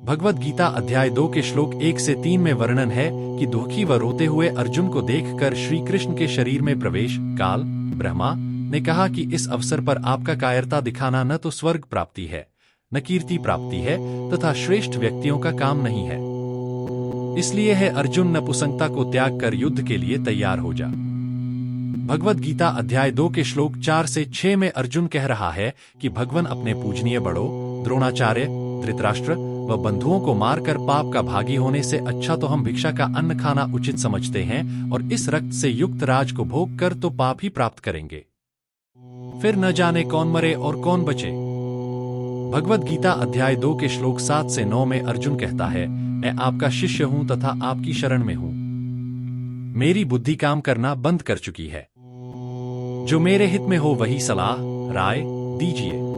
भगवद गीता अध्याय 2 के श्लोक 1 से 3 में वर्णन है कि दुखी व रोते हुए अर्जुन को देखकर श्री कृष्ण के शरीर में प्रवेश काल ब्रह्मा ने कहा कि इस अवसर पर आपका कायरता दिखाना न तो स्वर्ग प्राप्ति है, न कीर्ति प्राप्ति है तथा श्रेष्ठ व्यक्तियों का काम नहीं है। इसलिए है अर्जुन, नपुंसकता को त्याग कर युद्ध के लिए तैयार हो जा। भगवद गीता अध्याय 2 के श्लोक 4 से 6 में अर्जुन कह रहा है कि भगवान अपने पूजनीय बड़ों द्रोणाचार्य, धृतराष्ट्र व बंधुओं को मारकर पाप का भागी होने से अच्छा तो हम भिक्षा का अन्न खाना उचित समझते हैं और इस रक्त से युक्त राज को भोग कर तो पाप ही प्राप्त करेंगे। फिर न जाने कौन मरे और कौन बचे। भगवद गीता अध्याय 2 के श्लोक 7 से 9 में अर्जुन कहता है, मैं आपका शिष्य हूं तथा आपकी शरण में हूं। मेरी बुद्धि काम करना बंद कर चुकी है। जो मेरे हित में हो वही सलाह राय दीजिए।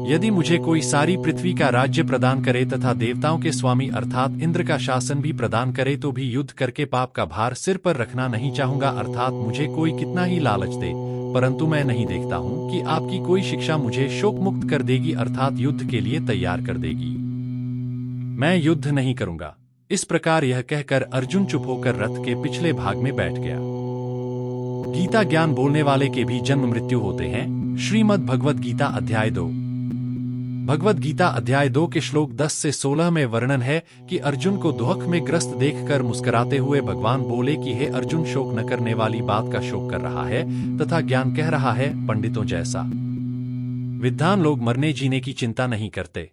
यदि मुझे कोई सारी पृथ्वी का राज्य प्रदान करे तथा देवताओं के स्वामी अर्थात इंद्र का शासन भी प्रदान करे तो भी युद्ध करके पाप का भार सिर पर रखना नहीं चाहूंगा। अर्थात मुझे कोई कितना ही लालच दे, परंतु मैं नहीं देखता हूं कि आपकी कोई शिक्षा मुझे शोक मुक्त कर देगी अर्थात युद्ध के लिए तैयार कर देगी। मैं युद्ध नहीं करूंगा। इस प्रकार यह कहकर अर्जुन चुप होकर रथ के पिछले भाग में बैठ गया। गीता ज्ञान बोलने वाले के भी जन्म मृत्यु होते हैं। श्रीमद् भगवद गीता अध्याय 2। भगवद गीता अध्याय 2 के श्लोक 10 से 16 में वर्णन है कि अर्जुन को दुख में ग्रस्त देखकर मुस्कुराते हुए भगवान बोले कि हे अर्जुन, शोक न करने वाली बात का शोक कर रहा है तथा ज्ञान कह रहा है पंडितों जैसा। विद्वान लोग मरने जीने की चिंता नहीं करते।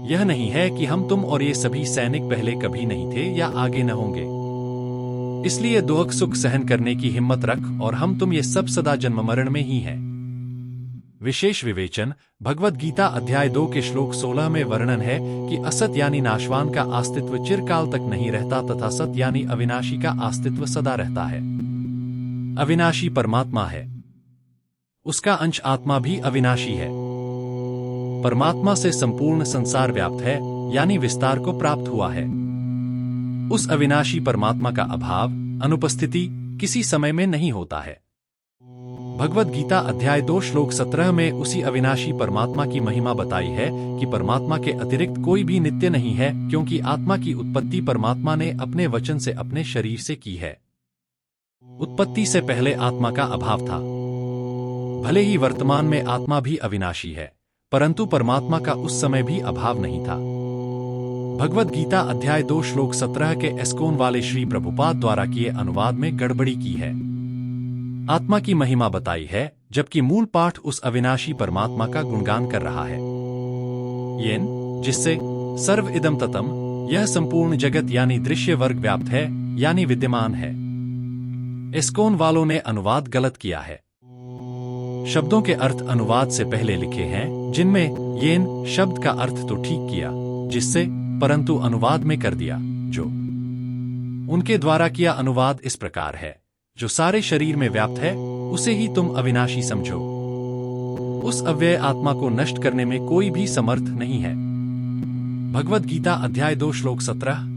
यह नहीं है कि हम तुम और ये सभी सैनिक पहले कभी नहीं थे या आगे न होंगे, इसलिए दुख सुख सहन करने की हिम्मत रख और हम तुम ये सब सदा जन्म मरण में ही हैं। विशेष विवेचन भगवद गीता अध्याय 2 के श्लोक 16 में वर्णन है कि असत यानी नाशवान का अस्तित्व चिरकाल तक नहीं रहता तथा सत यानी अविनाशी का अस्तित्व सदा रहता है। अविनाशी परमात्मा है, उसका अंश आत्मा भी अविनाशी है। परमात्मा से संपूर्ण संसार व्याप्त है यानी विस्तार को प्राप्त हुआ है। उस अविनाशी परमात्मा का अभाव अनुपस्थिति किसी समय में नहीं होता है। भगवद गीता अध्याय 2 श्लोक 17 में उसी अविनाशी परमात्मा की महिमा बताई है कि परमात्मा के अतिरिक्त कोई भी नित्य नहीं है, क्योंकि आत्मा की उत्पत्ति परमात्मा ने अपने वचन से अपने शरीर से की है। उत्पत्ति से पहले आत्मा का अभाव था। भले ही वर्तमान में आत्मा भी अविनाशी है, परंतु परमात्मा का उस समय भी अभाव नहीं था। भगवद गीता अध्याय 2 श्लोक 17 के एस्कोन वाले श्री प्रभुपाद द्वारा किए अनुवाद में गड़बड़ी की है। आत्मा की महिमा बताई है, जबकि मूल पाठ उस अविनाशी परमात्मा का गुणगान कर रहा है। येन जिससे सर्व इदम ततम, यह संपूर्ण जगत यानी दृश्य वर्ग व्याप्त है यानी विद्यमान है। एस्कोन वालों ने अनुवाद गलत किया है। शब्दों के अर्थ अनुवाद से पहले लिखे हैं, जिनमें येन शब्द का अर्थ तो ठीक किया जिससे, परंतु अनुवाद में कर दिया जो। उनके द्वारा किया अनुवाद इस प्रकार है, जो सारे शरीर में व्याप्त है उसे ही तुम अविनाशी समझो। उस अव्यय आत्मा को नष्ट करने में कोई भी समर्थ नहीं है। भगवद गीता अध्याय 2 श्लोक 17।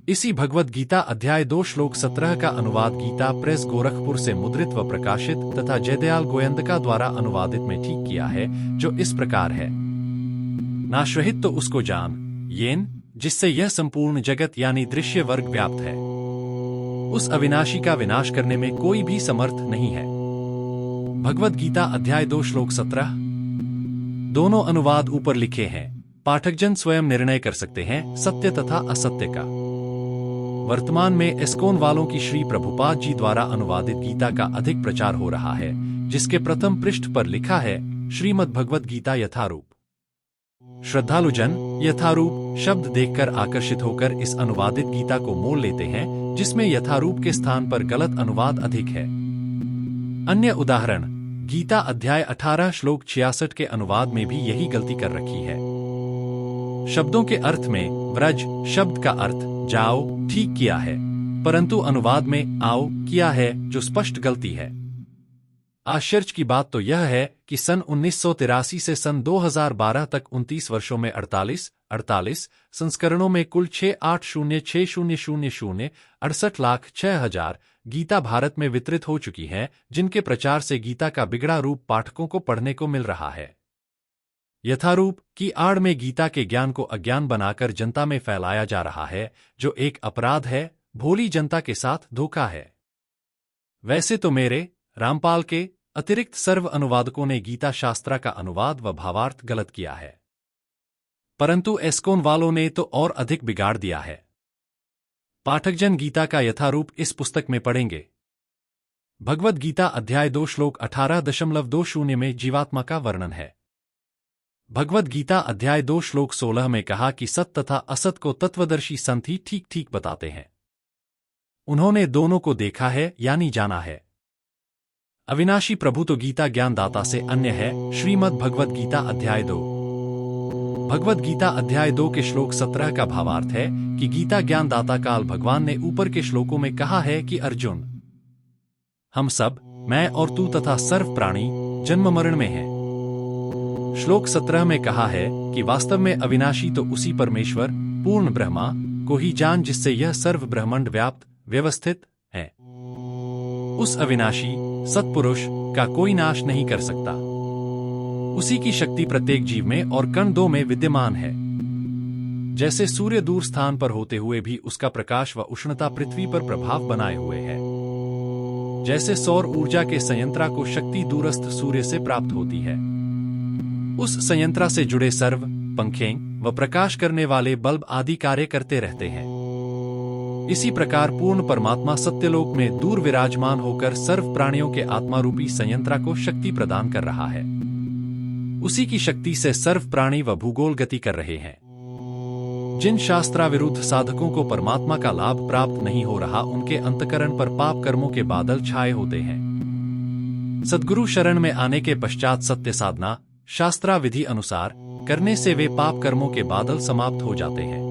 इसी भगवद गीता अध्याय 2 श्लोक 17 का अनुवाद गीता प्रेस गोरखपुर से मुद्रित व प्रकाशित तथा जयदयाल गोयंदका द्वारा अनुवादित में ठीक किया है, जो इस प्रकार है। नाश्रहित तो उसको जान, येन जिससे यह संपूर्ण जगत यानी दृश्य वर्ग व्याप्त है। उस अविनाशी का विनाश करने में कोई भी समर्थ नहीं है। भगवद गीता अध्याय 2 श्लोक 17। दोनों अनुवाद ऊपर लिखे हैं, पाठकजन स्वयं निर्णय कर सकते हैं सत्य तथा असत्य का। वर्तमान में एस्कोन वालों की श्री प्रभुपाद जी द्वारा अनुवादित गीता का अधिक प्रचार हो रहा है, जिसके प्रथम पृष्ठ पर लिखा है श्रीमद् भगवद गीता यथारूप। श्रद्धालुजन यथारूप शब्द देखकर आकर्षित होकर इस अनुवादित गीता को मोल लेते हैं, जिसमें यथारूप के स्थान पर गलत अनुवाद अधिक है। अन्य उदाहरण गीता अध्याय 18 श्लोक 66 के अनुवाद में भी यही गलती कर रखी है। शब्दों के अर्थ में व्रज शब्द का अर्थ जाओ ठीक किया है, परंतु अनुवाद में आओ किया है, जो स्पष्ट गलती है। आश्चर्य की बात तो यह है कि सन 1983 से सन 2012 तक 29 वर्षों में 48 संस्करणों में कुल 680600 68,06,000 गीता भारत में वितरित हो चुकी है, जिनके प्रचार से गीता का बिगड़ा रूप पाठकों को पढ़ने को मिल रहा है। यथारूप की आड़ में गीता के ज्ञान को अज्ञान बनाकर जनता में फैलाया जा रहा है, जो एक अपराध है, भोली जनता के साथ धोखा है। वैसे तो मेरे रामपाल के अतिरिक्त सर्व अनुवादकों ने गीता शास्त्रा का अनुवाद व भावार्थ गलत किया है, परंतु एस्कोन वालों ने तो और अधिक बिगाड़ दिया है। पाठकजन गीता का यथारूप इस पुस्तक में पढ़ेंगे। भगवद गीता अध्याय 2 श्लोक 18.20 में जीवात्मा का वर्णन है। भगवद गीता अध्याय 2 श्लोक 16 में कहा कि सत तथा असत को तत्वदर्शी संत ही ठीक ठीक बताते हैं। उन्होंने दोनों को देखा है यानी जाना है। अविनाशी प्रभु तो गीता ज्ञानदाता से अन्य है। श्रीमद् भगवद गीता अध्याय 2। भगवद गीता अध्याय 2 के श्लोक 17 का भावार्थ है कि गीता ज्ञानदाता काल भगवान ने ऊपर के श्लोकों में कहा है कि अर्जुन, हम सब, मैं और तू तथा सर्व प्राणी जन्म मरण में हैं। श्लोक 17 में कहा है कि वास्तव में अविनाशी तो उसी परमेश्वर पूर्ण ब्रह्मा को ही जान जिससे यह सर्व ब्रह्मांड व्याप्त व्यवस्थित है। उस अविनाशी सत्पुरुष का कोई नाश नहीं कर सकता। उसी की शक्ति प्रत्येक जीव में और कण दो में विद्यमान है। जैसे सूर्य दूर स्थान पर होते हुए भी उसका प्रकाश व उष्णता पृथ्वी पर प्रभाव बनाए हुए है, जैसे सौर ऊर्जा के संयंत्रा को शक्ति दूरस्थ सूर्य से प्राप्त होती है, उस संयंत्रा से जुड़े सर्व पंखे व प्रकाश करने वाले बल्ब आदि कार्य करते रहते हैं। इसी प्रकार पूर्ण परमात्मा सत्यलोक में दूर विराजमान होकर सर्व प्राणियों के आत्मा रूपी संयंत्रा को शक्ति प्रदान कर रहा है। उसी की शक्ति से सर्व प्राणी व भूगोल गति कर रहे हैं। जिन शास्त्राविरुद्ध साधकों को परमात्मा का लाभ प्राप्त नहीं हो रहा, उनके अंतकरण पर पाप कर्मों के बादल छाए होते हैं। सद्गुरु शरण में आने के पश्चात सत्य साधना शास्त्रा विधि अनुसार करने से वे पाप कर्मों के बादल समाप्त हो जाते हैं,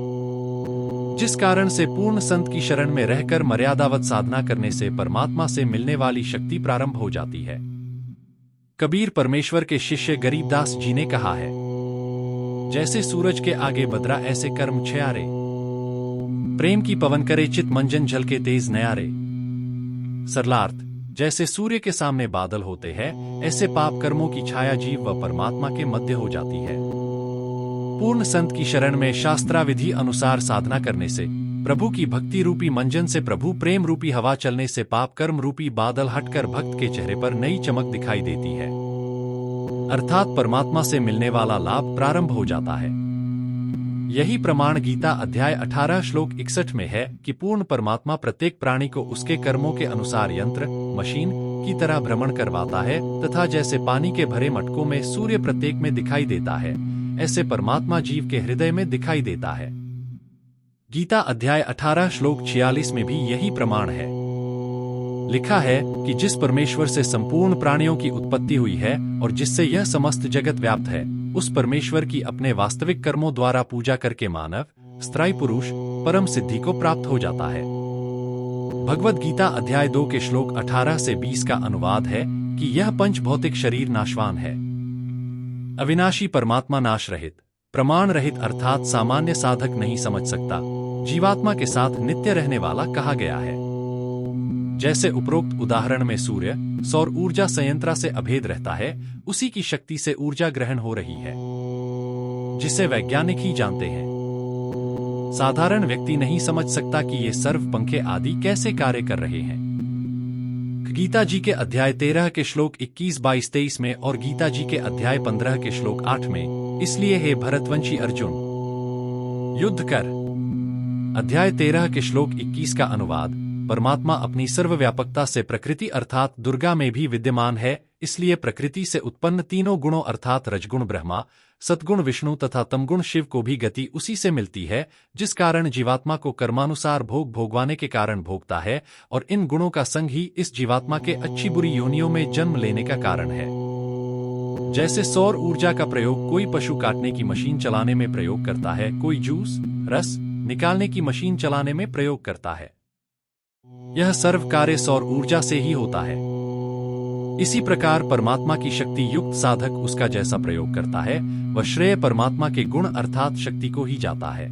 जिस कारण से पूर्ण संत की शरण में रहकर मर्यादावत साधना करने से परमात्मा से मिलने वाली शक्ति प्रारंभ हो जाती है। कबीर परमेश्वर के शिष्य गरीबदास जी ने कहा है, जैसे सूरज के आगे बदरा ऐसे कर्म छयारे, प्रेम की पवन करे चित मंजन झलके तेज नयारे। सरलार्थ, जैसे सूर्य के सामने बादल होते हैं, ऐसे पाप कर्मों की छाया जीव व परमात्मा के मध्य हो जाती है। पूर्ण संत की शरण में शास्त्राविधि अनुसार साधना करने से, प्रभु की भक्ति रूपी मंजन से प्रभु प्रेम रूपी हवा चलने से पाप कर्म रूपी बादल हटकर भक्त के चेहरे पर नई चमक दिखाई देती है, अर्थात परमात्मा से मिलने वाला लाभ प्रारंभ हो जाता है। यही प्रमाण गीता अध्याय 18 श्लोक 61 में है कि पूर्ण परमात्मा प्रत्येक प्राणी को उसके कर्मों के अनुसार यंत्र मशीन की तरह भ्रमण करवाता है, तथा जैसे पानी के भरे मटकों में सूर्य प्रत्येक में दिखाई देता है, ऐसे परमात्मा जीव के हृदय में दिखाई देता है। गीता अध्याय 18 श्लोक 46 में भी यही प्रमाण है। लिखा है कि जिस परमेश्वर से संपूर्ण प्राणियों की उत्पत्ति हुई है और जिससे यह समस्त जगत व्याप्त है, उस परमेश्वर की अपने वास्तविक कर्मों द्वारा पूजा करके मानव स्त्री पुरुष परम सिद्धि को प्राप्त हो जाता है। भगवद गीता अध्याय 2 के श्लोक 18 से 20 का अनुवाद है कि यह पंच भौतिक शरीर नाशवान है। अविनाशी परमात्मा नाश रहित प्रमाण रहित अर्थात सामान्य साधक नहीं समझ सकता, जीवात्मा के साथ नित्य रहने वाला कहा गया है। जैसे उपरोक्त उदाहरण में सूर्य सौर ऊर्जा संयंत्रा से अभेद रहता है, उसी की शक्ति से ऊर्जा ग्रहण हो रही है, जिसे वैज्ञानिक ही जानते हैं। साधारण व्यक्ति नहीं समझ सकता कि ये सर्व पंखे आदि कैसे कार्य कर रहे हैं। गीता जी के अध्याय 13 के श्लोक 21, 22, 23 में और गीता जी के अध्याय 15 के श्लोक 8 में, इसलिए हे भरतवंशी अर्जुन, युद्ध कर। अध्याय 13 के श्लोक 21 का अनुवाद, परमात्मा अपनी सर्वव्यापकता से प्रकृति अर्थात दुर्गा में भी विद्यमान है, इसलिए प्रकृति से उत्पन्न तीनों गुणों अर्थात रजगुण ब्रह्मा, सतगुण विष्णु तथा तमगुण शिव को भी गति उसी से मिलती है, जिस कारण जीवात्मा को कर्मानुसार भोग भोगवाने के कारण भोगता है, और इन गुणों का संग ही इस जीवात्मा के अच्छी बुरी योनियों में जन्म लेने का कारण है। जैसे सौर ऊर्जा का प्रयोग कोई पशु काटने की मशीन चलाने में प्रयोग करता है, कोई जूस रस निकालने की मशीन चलाने में प्रयोग करता है, यह सर्व कार्य सौर ऊर्जा से ही होता है। इसी प्रकार परमात्मा की शक्ति युक्त साधक उसका जैसा प्रयोग करता है, वह श्रेय परमात्मा के गुण अर्थात शक्ति को ही जाता है।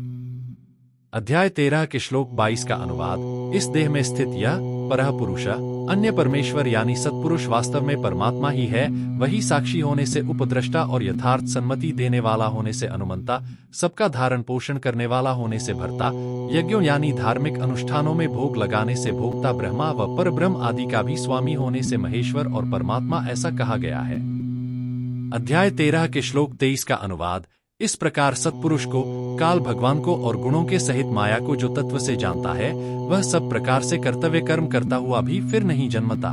अध्याय 13 के श्लोक 22 का अनुवाद, इस देह में स्थित यह परह पुरुष अन्य परमेश्वर यानी सत्पुरुष वास्तव में परमात्मा ही है, वही साक्षी होने से उपद्रष्टा और यथार्थ सम्मति देने वाला होने से अनुमंता, सबका धारण पोषण करने वाला होने से भर्ता, यज्ञों यानी धार्मिक अनुष्ठानों में भोग लगाने से भोक्ता, ब्रह्मा व परब्रह्म आदि का भी स्वामी होने से महेश्वर और परमात्मा ऐसा कहा गया है। अध्याय 13 के श्लोक 23 का अनुवाद। इस प्रकार सत्पुरुष को, काल भगवान को और गुणों के सहित माया को जो तत्व से जानता है, वह सब प्रकार से कर्तव्य कर्म करता हुआ भी फिर नहीं जन्मता।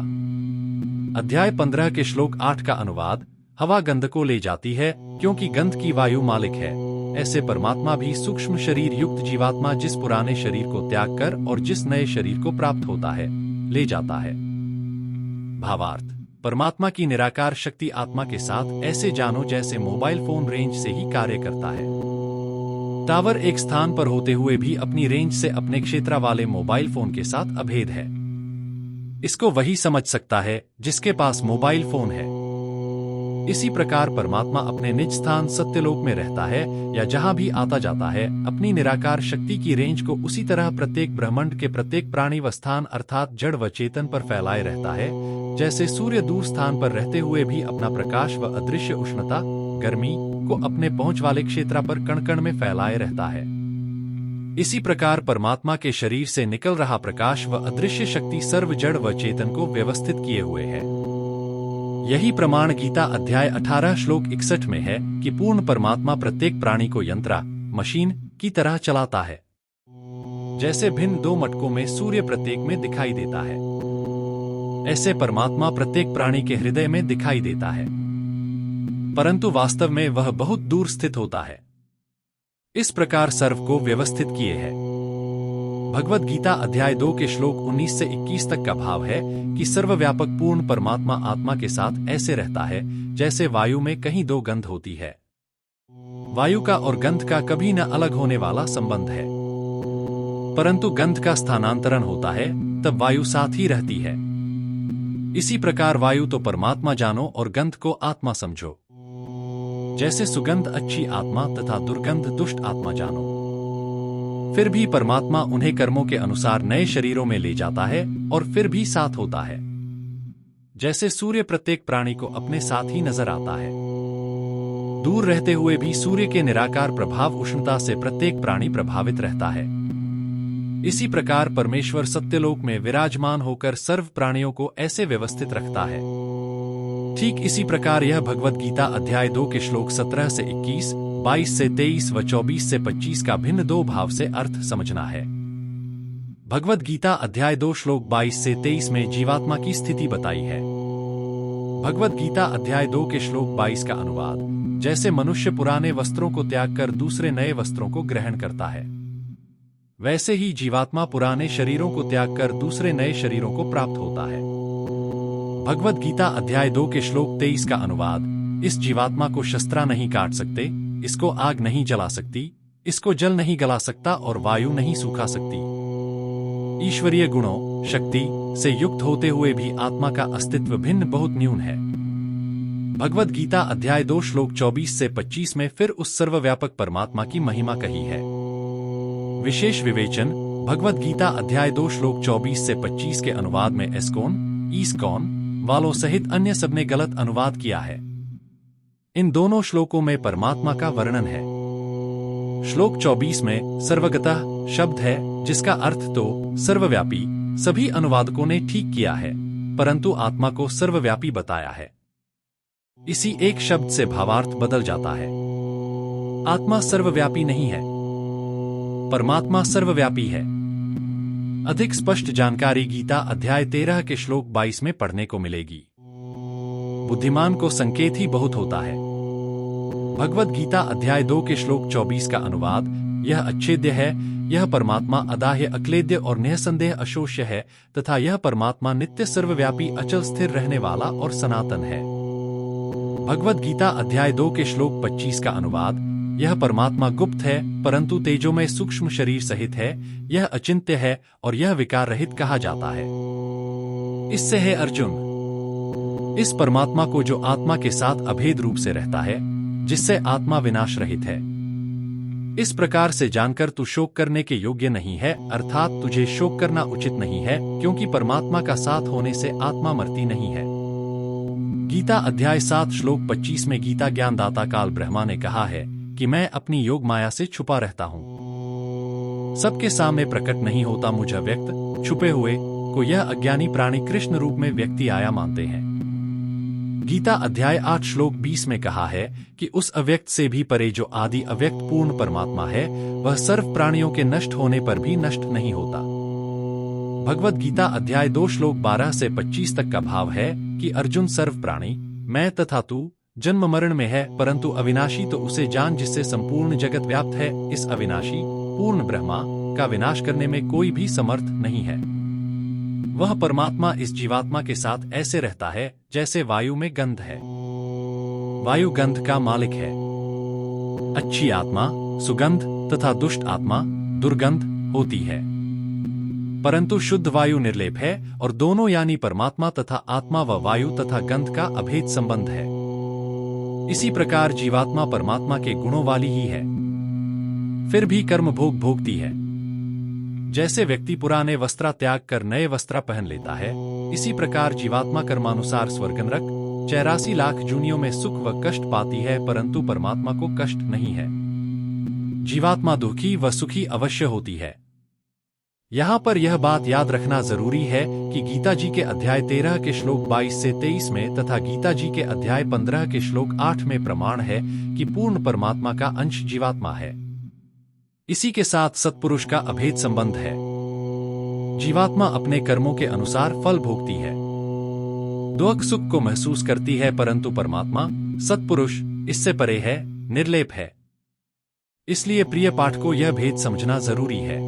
अध्याय 15 के श्लोक 8 का अनुवाद। हवा गंध को ले जाती है, क्योंकि गंध की वायु मालिक है, ऐसे परमात्मा भी सूक्ष्म शरीर युक्त जीवात्मा जिस पुराने शरीर को त्याग कर और जिस नए शरीर को प्राप्त होता है, ले जाता है। भावार्थ। परमात्मा की निराकार शक्ति आत्मा के साथ ऐसे जानो जैसे मोबाइल फोन रेंज से ही कार्य करता है। टावर एक स्थान पर होते हुए भी अपनी रेंज से अपने क्षेत्र वाले मोबाइल फोन के साथ अभेद है। इसको वही समझ सकता है जिसके पास मोबाइल फोन है। इसी प्रकार परमात्मा अपने निज स्थान सत्यलोक में रहता है या जहां भी आता जाता है, अपनी निराकार शक्ति की रेंज को उसी तरह प्रत्येक ब्रह्मांड के प्रत्येक प्राणी व स्थान अर्थात जड़ व चेतन पर फैलाए रहता है, जैसे सूर्य दूर स्थान पर रहते हुए भी अपना प्रकाश व अदृश्य उष्णता, गर्मी को अपने पहुंच वाले क्षेत्र पर कण कण में फैलाए रहता है। इसी प्रकार परमात्मा के शरीर से निकल रहा प्रकाश व अदृश्य शक्ति सर्व जड़ व चेतन को व्यवस्थित किए हुए है। यही प्रमाण गीता अध्याय 18 श्लोक 61 में है कि पूर्ण परमात्मा प्रत्येक प्राणी को यंत्र, मशीन की तरह चलाता है। जैसे भिन्न दो मटकों में सूर्य प्रत्येक में दिखाई देता है, ऐसे परमात्मा प्रत्येक प्राणी के हृदय में दिखाई देता है, परंतु वास्तव में वह बहुत दूर स्थित होता है। इस प्रकार सर्व को व्यवस्थित किए है। भगवद गीता अध्याय 2 के श्लोक 19 से 21 तक का भाव है कि सर्वव्यापक पूर्ण परमात्मा आत्मा के साथ ऐसे रहता है जैसे वायु में कहीं दो गंध होती है। वायु का और गंध का कभी न अलग होने वाला संबंध है, परंतु गंध का स्थानांतरण होता है तब वायु साथ ही रहती है। इसी प्रकार वायु तो परमात्मा जानो और गंध को आत्मा समझो। जैसे सुगंध अच्छी आत्मा तथा दुर्गंध दुष्ट आत्मा जानो। फिर भी परमात्मा उन्हें कर्मों के अनुसार नए शरीरों में ले जाता है और फिर भी साथ होता है। जैसे सूर्य प्रत्येक प्राणी को अपने साथ ही नजर आता है, दूर रहते हुए भी सूर्य के निराकार प्रभाव उष्णता से प्रत्येक प्राणी प्रभावित रहता है। इसी प्रकार परमेश्वर सत्यलोक में विराजमान होकर सर्व प्राणियों को ऐसे व्यवस्थित रखता है। ठीक इसी प्रकार यह भगवद गीता अध्याय 2 के श्लोक 17 से 21, 22 से 23 व 24 से 25 का भिन्न दो भाव से अर्थ समझना है। भगवद गीता अध्याय 2 श्लोक 22 से 23 में जीवात्मा की स्थिति बताई है। भगवद गीता अध्याय 2 के श्लोक 22 का अनुवाद। जैसे मनुष्य पुराने वस्त्रों को त्याग कर दूसरे नए वस्त्रों को ग्रहण करता है, वैसे ही जीवात्मा पुराने शरीरों को त्याग कर दूसरे नए शरीरों को प्राप्त होता है। भगवद गीता अध्याय 2 के श्लोक 23 का अनुवाद। इस जीवात्मा को शस्त्र नहीं काट सकते, इसको आग नहीं जला सकती, इसको जल नहीं गला सकता और वायु नहीं सूखा सकती। ईश्वरीय गुणों, शक्ति से युक्त होते हुए भी आत्मा का अस्तित्व भिन्न बहुत न्यून है। भगवद गीता अध्याय 2 श्लोक 24 से 25 में फिर उस सर्वव्यापक परमात्मा की महिमा कही है। विशेष विवेचन। भगवद गीता अध्याय 2 श्लोक 24 से 25 के अनुवाद में एस्कोन, ईस्कोन वालों सहित अन्य सबने गलत अनुवाद किया है। इन दोनों श्लोकों में परमात्मा का वर्णन है। श्लोक 24 में सर्वगतः शब्द है, जिसका अर्थ तो सर्वव्यापी सभी अनुवादकों ने ठीक किया है, परंतु आत्मा को सर्वव्यापी बताया है। इसी एक शब्द से भावार्थ बदल जाता है। आत्मा सर्वव्यापी नहीं है, परमात्मा सर्वव्यापी है। अधिक स्पष्ट जानकारी गीता अध्याय 13 के श्लोक 22 में पढ़ने को मिलेगी। बुद्धिमान को संकेत ही बहुत होता है। भगवद गीता अध्याय 2 के श्लोक 24 का अनुवाद। यह अच्छेद्य है, यह परमात्मा अदाह्य अक्लेद्य और निःसंदेह अशोष्य है तथा यह परमात्मा नित्य सर्वव्यापी अचल स्थिर रहने वाला और सनातन है। भगवद गीता अध्याय 2 के श्लोक 25 का अनुवाद। यह परमात्मा गुप्त है, परंतु तेजोमय सूक्ष्म शरीर सहित है, यह अचिंत्य है और यह विकार रहित कहा जाता है। इससे है अर्जुन, इस परमात्मा को जो आत्मा के साथ अभेद रूप से रहता है, जिससे आत्मा विनाश रहित है, इस प्रकार से जानकर तू शोक करने के योग्य नहीं है, अर्थात तुझे शोक करना उचित नहीं है, क्योंकि परमात्मा का साथ होने से आत्मा मरती नहीं है। गीता अध्याय 7 श्लोक 25 में गीता ज्ञानदाता काल ब्रह्मा ने कहा है कि मैं अपनी योग माया से छुपा रहता हूँ, सबके सामने प्रकट नहीं होता। मुझ अव्यक्त छुपे हुए को यह अज्ञानी प्राणी कृष्ण रूप में व्यक्ति आया मानते हैं। गीता अध्याय 8 श्लोक 20 में कहा है कि उस अव्यक्त से भी परे जो आदि अव्यक्त पूर्ण परमात्मा है, वह सर्व प्राणियों के नष्ट होने पर भी नष्ट नहीं होता। भगवद गीता अध्याय 2 श्लोक 12 से 25 तक का भाव है कि अर्जुन, सर्व प्राणी मैं तथा तू जन्म मरण में है, परंतु अविनाशी तो उसे जान जिससे संपूर्ण जगत व्याप्त है। इस अविनाशी पूर्ण ब्रह्मा का विनाश करने में कोई भी समर्थ नहीं है। वह परमात्मा इस जीवात्मा के साथ ऐसे रहता है जैसे वायु में गंध है। वायु गंध का मालिक है। अच्छी आत्मा सुगंध तथा दुष्ट आत्मा दुर्गंध होती है, परंतु शुद्ध वायु निर्लेप है और दोनों यानी परमात्मा तथा आत्मा व वायु तथा गंध का अभेद संबंध है। इसी प्रकार जीवात्मा परमात्मा के गुणों वाली ही है, फिर भी कर्म भोग भोगती है। जैसे व्यक्ति पुराने वस्त्र त्याग कर नए वस्त्र पहन लेता है, इसी प्रकार जीवात्मा कर्मानुसार स्वर्ग नरक 84 लाख जूनियों में सुख व कष्ट पाती है, परंतु परमात्मा को कष्ट नहीं है। जीवात्मा दुखी व सुखी अवश्य होती है। यहाँ पर यह बात याद रखना जरूरी है कि गीता जी के अध्याय 13 के श्लोक 22 से 23 में तथा गीता जी के अध्याय 15 के श्लोक 8 में प्रमाण है कि पूर्ण परमात्मा का अंश जीवात्मा है। इसी के साथ सत्पुरुष का अभेद संबंध है। जीवात्मा अपने कर्मों के अनुसार फल भोगती है, दुख सुख को महसूस करती है, परंतु परमात्मा सत्पुरुष इससे परे है, निर्लेप है। इसलिए प्रिय पाठ को यह भेद समझना जरूरी है।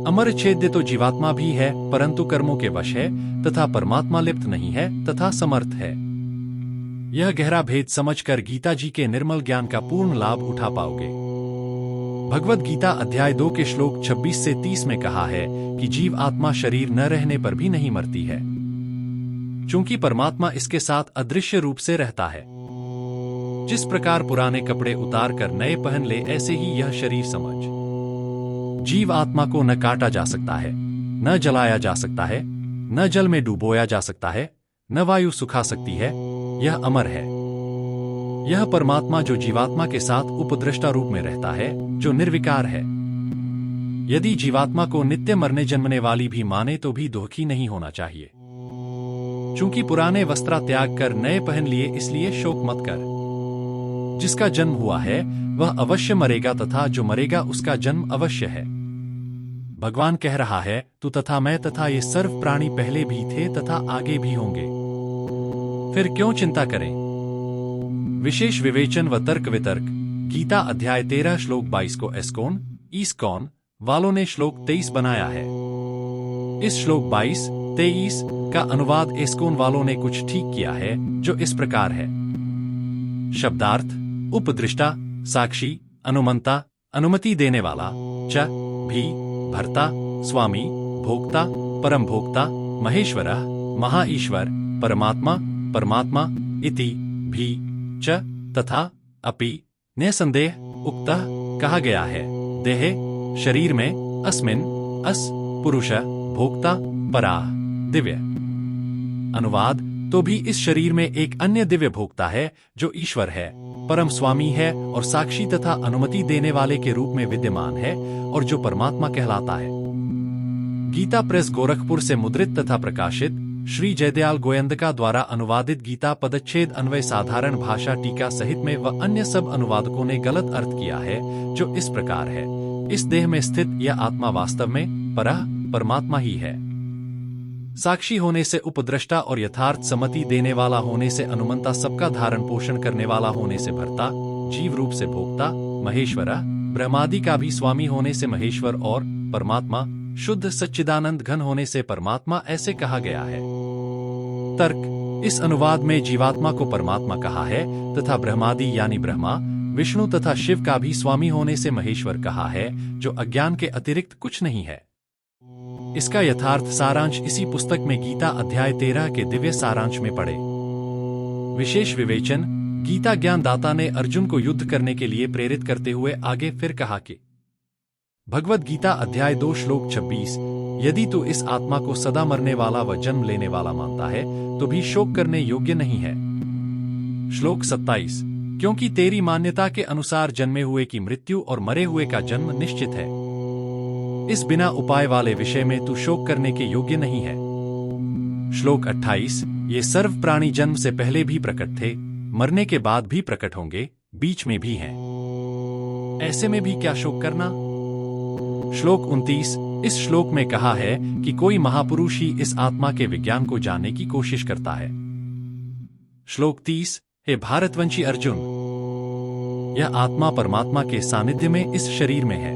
अमर छेद्य तो जीवात्मा भी है, परंतु कर्मों के वश है, तथा परमात्मा लिप्त नहीं है तथा समर्थ है। यह गहरा भेद समझकर गीता जी के निर्मल ज्ञान का पूर्ण लाभ उठा पाओगे। भगवद गीता अध्याय 2 के श्लोक 26 से 30 में कहा है कि जीव आत्मा शरीर न रहने पर भी नहीं मरती है, चूंकि परमात्मा इसके साथ अदृश्य रूप से रहता है। जिस प्रकार पुराने कपड़े उतार कर नए पहन ले, ऐसे ही यह शरीर समझ। जीव आत्मा को न काटा जा सकता है, न जलाया जा सकता है, न जल में डुबोया जा सकता है, न वायु सुखा सकती है। यह अमर है। यह परमात्मा जो जीवात्मा के साथ उपद्रष्टा रूप में रहता है, जो निर्विकार है। यदि जीवात्मा को नित्य मरने जन्मने वाली भी माने तो भी दुखी नहीं होना चाहिए, चूंकि पुराने वस्त्र त्याग कर नए पहन लिए, इसलिए शोक मत कर। जिसका जन्म हुआ है वह अवश्य मरेगा, तथा जो मरेगा उसका जन्म अवश्य है। भगवान कह रहा है, तू तथा मैं तथा ये सर्व प्राणी पहले भी थे तथा आगे भी होंगे, फिर क्यों चिंता करें। विशेष विवेचन व तर्क वितर्क गीता अध्याय 13 श्लोक 22 को एस्कोन ईस्कॉन वालों ने श्लोक 23 बनाया है। इस श्लोक 22-23 का अनुवाद एस्कोन वालों ने कुछ ठीक किया है, जो इस प्रकार है। शब्दार्थ उपदृष्टा साक्षी अनुमंता अनुमति देने वाला च भी भर्ता स्वामी भोक्ता परम भोक्ता महेश्वरः महाईश्वर परमात्मा परमात्मा इति भी च तथा अपि निसंदेह उक्तः कहा गया है। देहे शरीर में अस्मिन अस पुरुष भोक्ता पराः दिव्य। अनुवाद तो भी इस शरीर में एक अन्य दिव्य भोक्ता है जो ईश्वर है, परम स्वामी है और साक्षी तथा अनुमति देने वाले के रूप में विद्यमान है और जो परमात्मा कहलाता है। गीता प्रेस गोरखपुर से मुद्रित तथा प्रकाशित श्री जयदयाल गोयंदका द्वारा अनुवादित गीता पदच्छेद अन्वय साधारण भाषा टीका सहित में व अन्य सब अनुवादकों ने गलत अर्थ किया है, जो इस प्रकार है। इस देह में स्थित यह आत्मा वास्तव में परह परमात्मा ही है। साक्षी होने से उपद्रष्टा और यथार्थ सम्मति देने वाला होने से अनुमंता, सबका धारण पोषण करने वाला होने से भर्ता, जीव रूप से भोक्ता, महेश्वरः ब्रह्मादि का भी स्वामी होने से महेश्वर और परमात्मा शुद्ध सच्चिदानंद घन होने से परमात्मा ऐसे कहा गया है। तर्क इस अनुवाद में जीवात्मा को परमात्मा कहा है तथा ब्रह्मादि यानी ब्रह्मा विष्णु तथा शिव का भी स्वामी होने से महेश्वर कहा है, जो अज्ञान के अतिरिक्त कुछ नहीं है। इसका यथार्थ सारांश इसी पुस्तक में गीता अध्याय 13 के दिव्य सारांश में पढ़े। विशेष विवेचन गीता ज्ञानदाता ने अर्जुन को युद्ध करने के लिए प्रेरित करते हुए आगे फिर कहा कि भगवद गीता अध्याय 2 श्लोक 26, यदि तू इस आत्मा को सदा मरने वाला व जन्म लेने वाला मानता है तो भी शोक करने योग्य नहीं है। श्लोक 27, क्योंकि तेरी मान्यता के अनुसार जन्मे हुए की मृत्यु और मरे हुए का जन्म निश्चित है। इस बिना उपाय वाले विषय में तू शोक करने के योग्य नहीं है। श्लोक 28, ये सर्व प्राणी जन्म से पहले भी प्रकट थे, मरने के बाद भी प्रकट होंगे, बीच में भी हैं। ऐसे में भी क्या शोक करना। श्लोक 29, इस श्लोक में कहा है कि कोई महापुरुष ही इस आत्मा के विज्ञान को जानने की कोशिश करता है। श्लोक 30, हे भारतवंशी अर्जुन, यह आत्मा परमात्मा के सानिध्य में इस शरीर में है,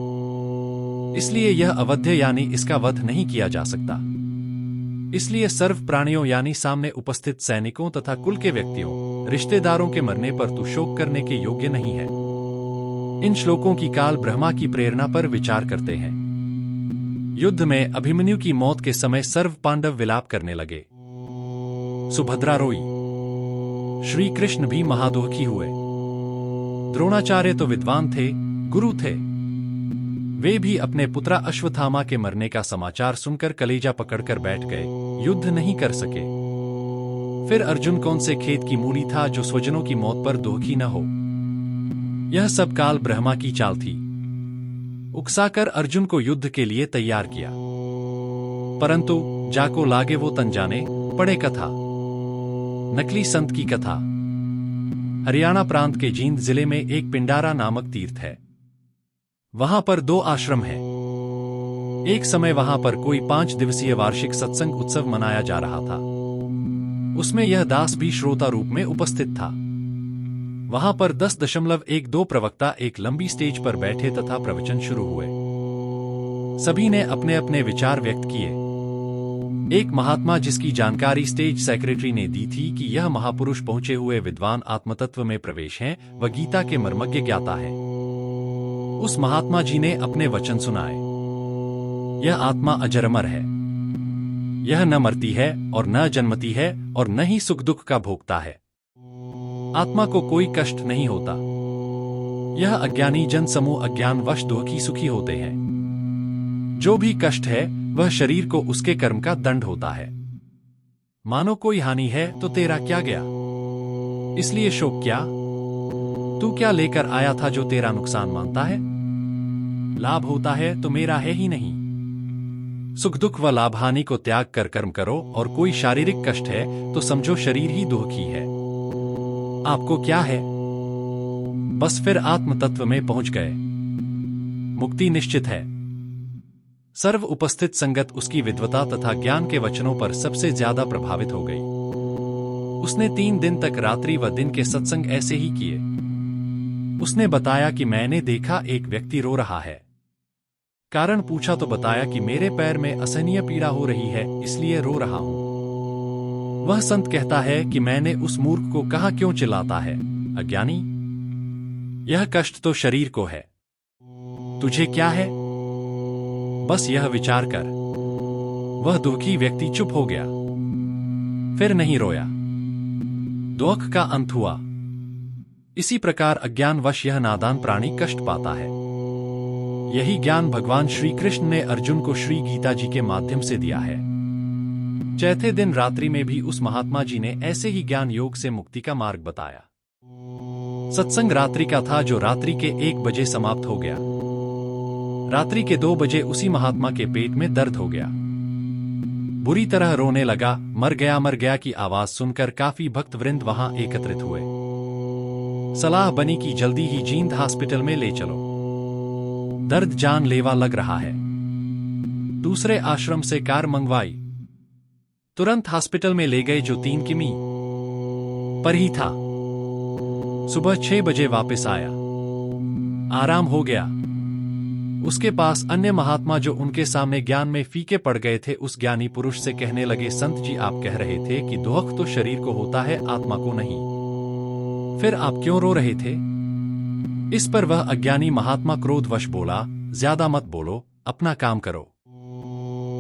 इसलिए यह अवध्य यानी इसका वध नहीं किया जा सकता। इसलिए सर्व प्राणियों यानी सामने उपस्थित सैनिकों तथा कुल के व्यक्तियों, रिश्तेदारों के मरने पर तू शोक करने के योग्य नहीं है। इन श्लोकों की काल ब्रह्मा की प्रेरणा पर विचार करते हैं। युद्ध में अभिमन्यु की मौत के समय सर्व पांडव विलाप करने लगे। सुभद्रा रोई, श्री कृष्ण भी महादुखी हुए। द्रोणाचार्य तो विद्वान थे, गुरु थे, वे भी अपने पुत्रा अश्वत्थामा के मरने का समाचार सुनकर कलेजा पकड़कर बैठ गए, युद्ध नहीं कर सके। फिर अर्जुन कौन से खेत की मूली था जो स्वजनों की मौत पर दुखी न हो। यह सब काल ब्रह्मा की चाल थी। उकसाकर अर्जुन को युद्ध के लिए तैयार किया, परंतु जाको लागे वो तन जाने, पढ़े कथा। नकली संत की कथा। हरियाणा प्रांत के जींद जिले में एक पिंडारा नामक तीर्थ है। वहां पर 2 आश्रम हैं। एक समय वहां पर कोई 5 दिवसीय वार्षिक सत्संग उत्सव मनाया जा रहा था। उसमें यह दास भी श्रोता रूप में उपस्थित था। वहां पर 10.12 प्रवक्ता एक लंबी स्टेज पर बैठे तथा प्रवचन शुरू हुए। सभी ने अपने अपने विचार व्यक्त किए। एक महात्मा जिसकी जानकारी स्टेज सेक्रेटरी ने दी थी कि यह महापुरुष पहुंचे हुए विद्वान आत्मतत्व में प्रवेश हैं, वह गीता के मर्मज्ञ ज्ञाता है। उस महात्मा जी ने अपने वचन सुनाए। यह आत्मा अजर-अमर है। यह न मरती है और न जन्मती है और न ही सुख दुख का भोगता है। आत्मा को कोई कष्ट नहीं होता। यह अज्ञानी जन समूह अज्ञानवश दुखी सुखी होते हैं। जो भी कष्ट है वह शरीर को उसके कर्म का दंड होता है। मानो कोई हानि है तो तेरा क्या गया, इसलिए शोक क्या। तू क्या लेकर आया था जो तेरा नुकसान मानता है। लाभ होता है तो मेरा है ही नहीं। सुख दुख व लाभ हानि को त्याग कर कर्म करो, और कोई शारीरिक कष्ट है तो समझो शरीर ही दुखी है। आपको क्या है। बस फिर आत्म तत्व में पहुंच गए। मुक्ति निश्चित है। सर्व उपस्थित संगत उसकी विद्वता तथा ज्ञान के वचनों पर सबसे ज्यादा प्रभावित हो गई। उसने 3 दिन तक रात्रि व दिन के सत्संग ऐसे ही किए। उसने बताया कि मैंने देखा एक व्यक्ति रो रहा है। कारण पूछा तो बताया कि मेरे पैर में असहनीय पीड़ा हो रही है, इसलिए रो रहा हूं। वह संत कहता है कि मैंने उस मूर्ख को कहा क्यों चिल्लाता है, अज्ञानी। यह कष्ट तो शरीर को है, तुझे क्या है। बस यह विचार कर। वह दुखी व्यक्ति चुप हो गया, फिर नहीं रोया। दुख का अंत हुआ। इसी प्रकार अज्ञानवश यह नादान प्राणी कष्ट पाता है। यही ज्ञान भगवान श्री कृष्ण ने अर्जुन को श्री गीता जी के माध्यम से दिया है। चौथे दिन रात्रि में भी उस महात्मा जी ने ऐसे ही ज्ञान योग से मुक्ति का मार्ग बताया। सत्संग रात्रि का था, जो रात्रि के 1 बजे समाप्त हो गया। रात्रि के 2 बजे उसी महात्मा के पेट में दर्द हो गया। बुरी तरह रोने लगा। मर गया की आवाज सुनकर काफी भक्त वृंद वहां एकत्रित हुए। सलाह बनी कि जल्दी ही जींद हॉस्पिटल में ले चलो, दर्द जानलेवा लग रहा है। दूसरे आश्रम से कार मंगवाई। तुरंत हॉस्पिटल में ले गए, जो 3 किमी पर ही था। सुबह 6 बजे वापस आया। आराम हो गया। उसके पास अन्य महात्मा जो उनके सामने ज्ञान में फीके पड़ गए थे, उस ज्ञानी पुरुष से कहने लगे, संत जी आप कह रहे थे कि दुख तो शरीर को होता है, आत्मा को नहीं। फिर आप क्यों रो रहे थे। इस पर वह अज्ञानी महात्मा क्रोधवश बोला, ज्यादा मत बोलो, अपना काम करो।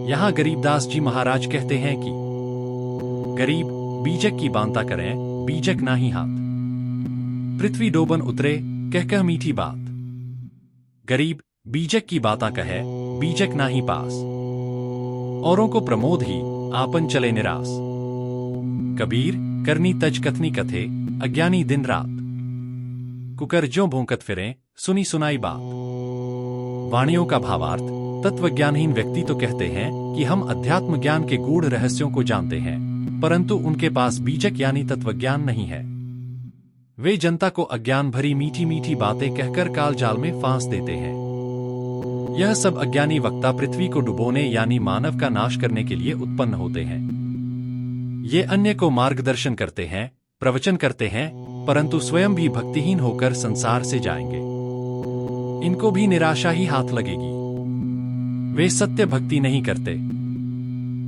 यहां गरीबदास जी महाराज कहते हैं कि गरीब बीजक की बांता करें, बीजक ना ही हाथ। पृथ्वी डोबन उतरे, कह मीठी बात। गरीब बीजक की बाता कहे, बीजक नाही पास। औरों को प्रमोद ही, आपन चले निरास। कबीर करनी तज कथनी कथे, अज्ञानी दिन रात। कुकर ज्यों भोंकत फिरें, सुनी सुनाई बात। वाणियों का भावार्थ। तत्वज्ञानहीन व्यक्ति तो कहते हैं कि हम अध्यात्म ज्ञान के गूढ़ रहस्यों को जानते हैं, परंतु उनके पास बीजक यानी तत्वज्ञान नहीं है। वे जनता को अज्ञान भरी मीठी मीठी बातें कहकर काल जाल में फांस देते हैं। यह सब अज्ञानी वक्ता पृथ्वी को डुबोने यानी मानव का नाश करने के लिए उत्पन्न होते हैं। ये अन्य को मार्गदर्शन करते हैं, प्रवचन करते हैं, परंतु स्वयं भी भक्तिहीन होकर संसार से जाएंगे। इनको भी निराशा ही हाथ लगेगी। वे सत्य भक्ति नहीं करते,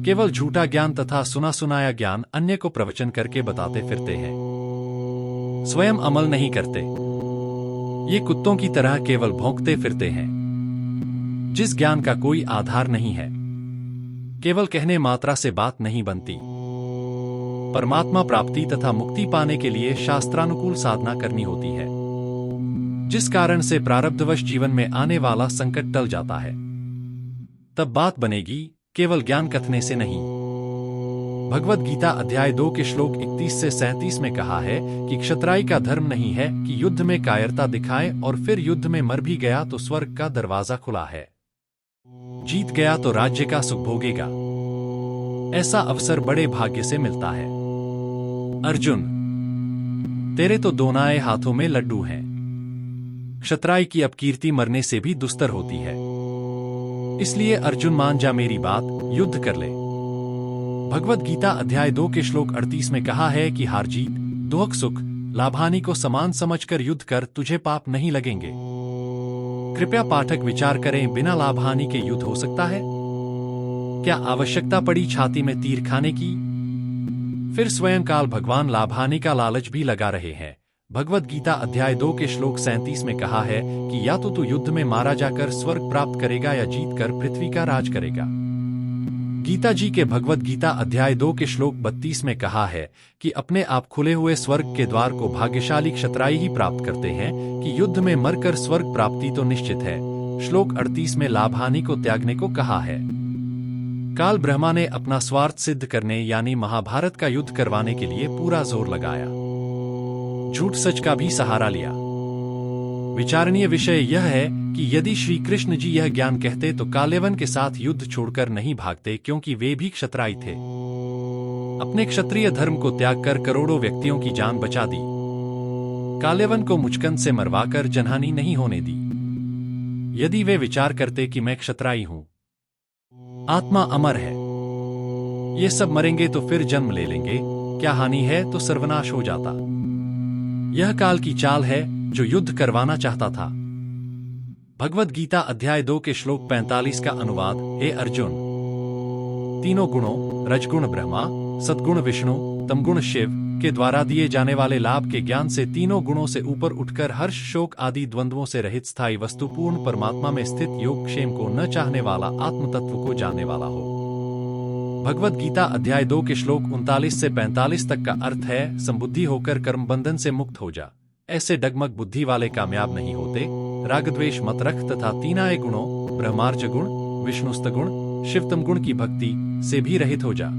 केवल झूठा ज्ञान तथा सुना सुनाया ज्ञान अन्य को प्रवचन करके बताते फिरते हैं। स्वयं अमल नहीं करते। ये कुत्तों की तरह केवल भौंकते फिरते हैं, जिस ज्ञान का कोई आधार नहीं है। केवल कहने मात्रा से बात नहीं बनती। परमात्मा प्राप्ति तथा मुक्ति पाने के लिए शास्त्रानुकूल साधना करनी होती है, जिस कारण से प्रारब्धवश जीवन में आने वाला संकट टल जाता है। तब बात बनेगी, केवल ज्ञान कथने से नहीं। भगवद गीता अध्याय 2 के श्लोक 31 से 37 में कहा है कि क्षत्राई का धर्म नहीं है कि युद्ध में कायरता दिखाए और फिर युद्ध में मर भी गया तो स्वर्ग का दरवाजा खुला है। जीत गया तो राज्य का सुख भोगेगा। ऐसा अवसर बड़े भाग्य से मिलता है। अर्जुन, तेरे तो दोनाए हाथों में लड्डू हैं। क्षत्राई की अपकीर्ति मरने से भी दुस्तर होती है। इसलिए अर्जुन मान जा मेरी बात, युद्ध कर ले। भगवद गीता अध्याय 2 के श्लोक 38 में कहा है कि हार जीत, दुख सुख, लाभानी को समान समझकर युद्ध कर, तुझे पाप नहीं लगेंगे। कृपया पाठक विचार करें, बिना लाभहानि के युद्ध हो सकता है? क्या आवश्यकता पड़ी छाती में तीर खाने की? फिर स्वयं काल भगवान लाभहानि का लालच भी लगा रहे हैं। भगवद गीता अध्याय 2 के श्लोक 37 में कहा है कि या तो तू युद्ध में मारा जाकर स्वर्ग प्राप्त करेगा या जीतकर पृथ्वी का राज करेगा। गीता जी के भगवद गीता अध्याय 2 के श्लोक 32 में कहा है कि अपने आप खुले हुए स्वर्ग के द्वार को भाग्यशाली क्षत्राई ही प्राप्त करते हैं कि युद्ध में मरकर स्वर्ग प्राप्ति तो निश्चित है। श्लोक 38 में लाभहानि को त्यागने को कहा है। काल ब्रह्मा ने अपना स्वार्थ सिद्ध करने यानी महाभारत का युद्ध करवाने के लिए पूरा जोर लगाया। झूठ सच का भी सहारा लिया। विचारणीय विषय यह है कि यदि श्री कृष्ण जी यह ज्ञान कहते तो काल्यवन के साथ युद्ध छोड़कर नहीं भागते, क्योंकि वे भी क्षत्राई थे। अपने क्षत्रिय धर्म को त्याग कर करोड़ों व्यक्तियों की जान बचा दी। काल्यवन को मुचकंद से मरवाकर जनहानि नहीं होने दी। यदि वे विचार करते कि मैं क्षत्राई हूं, आत्मा अमर है, ये सब मरेंगे तो फिर जन्म ले लेंगे, क्या हानि है, तो सर्वनाश हो जाता। यह काल की चाल है जो युद्ध करवाना चाहता था। भगवद गीता अध्याय 2 के श्लोक 45 का अनुवाद। हे अर्जुन, तीनों गुणों रजगुण ब्रह्मा, सद्गुण विष्णु, तमगुण शिव के द्वारा दिए जाने वाले लाभ के ज्ञान से तीनों गुणों से ऊपर उठकर हर्ष शोक आदि द्वंद्वों से रहित स्थायी वस्तुपूर्ण परमात्मा में स्थित योग क्षेम को न चाहने वाला आत्म तत्व को जानने वाला हो। भगवद गीता अध्याय 2 के श्लोक 39 से 45 तक का अर्थ है, संबुद्धि होकर कर्म बंधन से मुक्त हो जा। ऐसे डगमग बुद्धि वाले कामयाब नहीं होते। रागद्वेष मत रख तथा तीनाए गुणों ब्रह्मार्ज गुण, विष्णुस्त गुण, शिवतम गुण की भक्ति से भी रहित हो जा।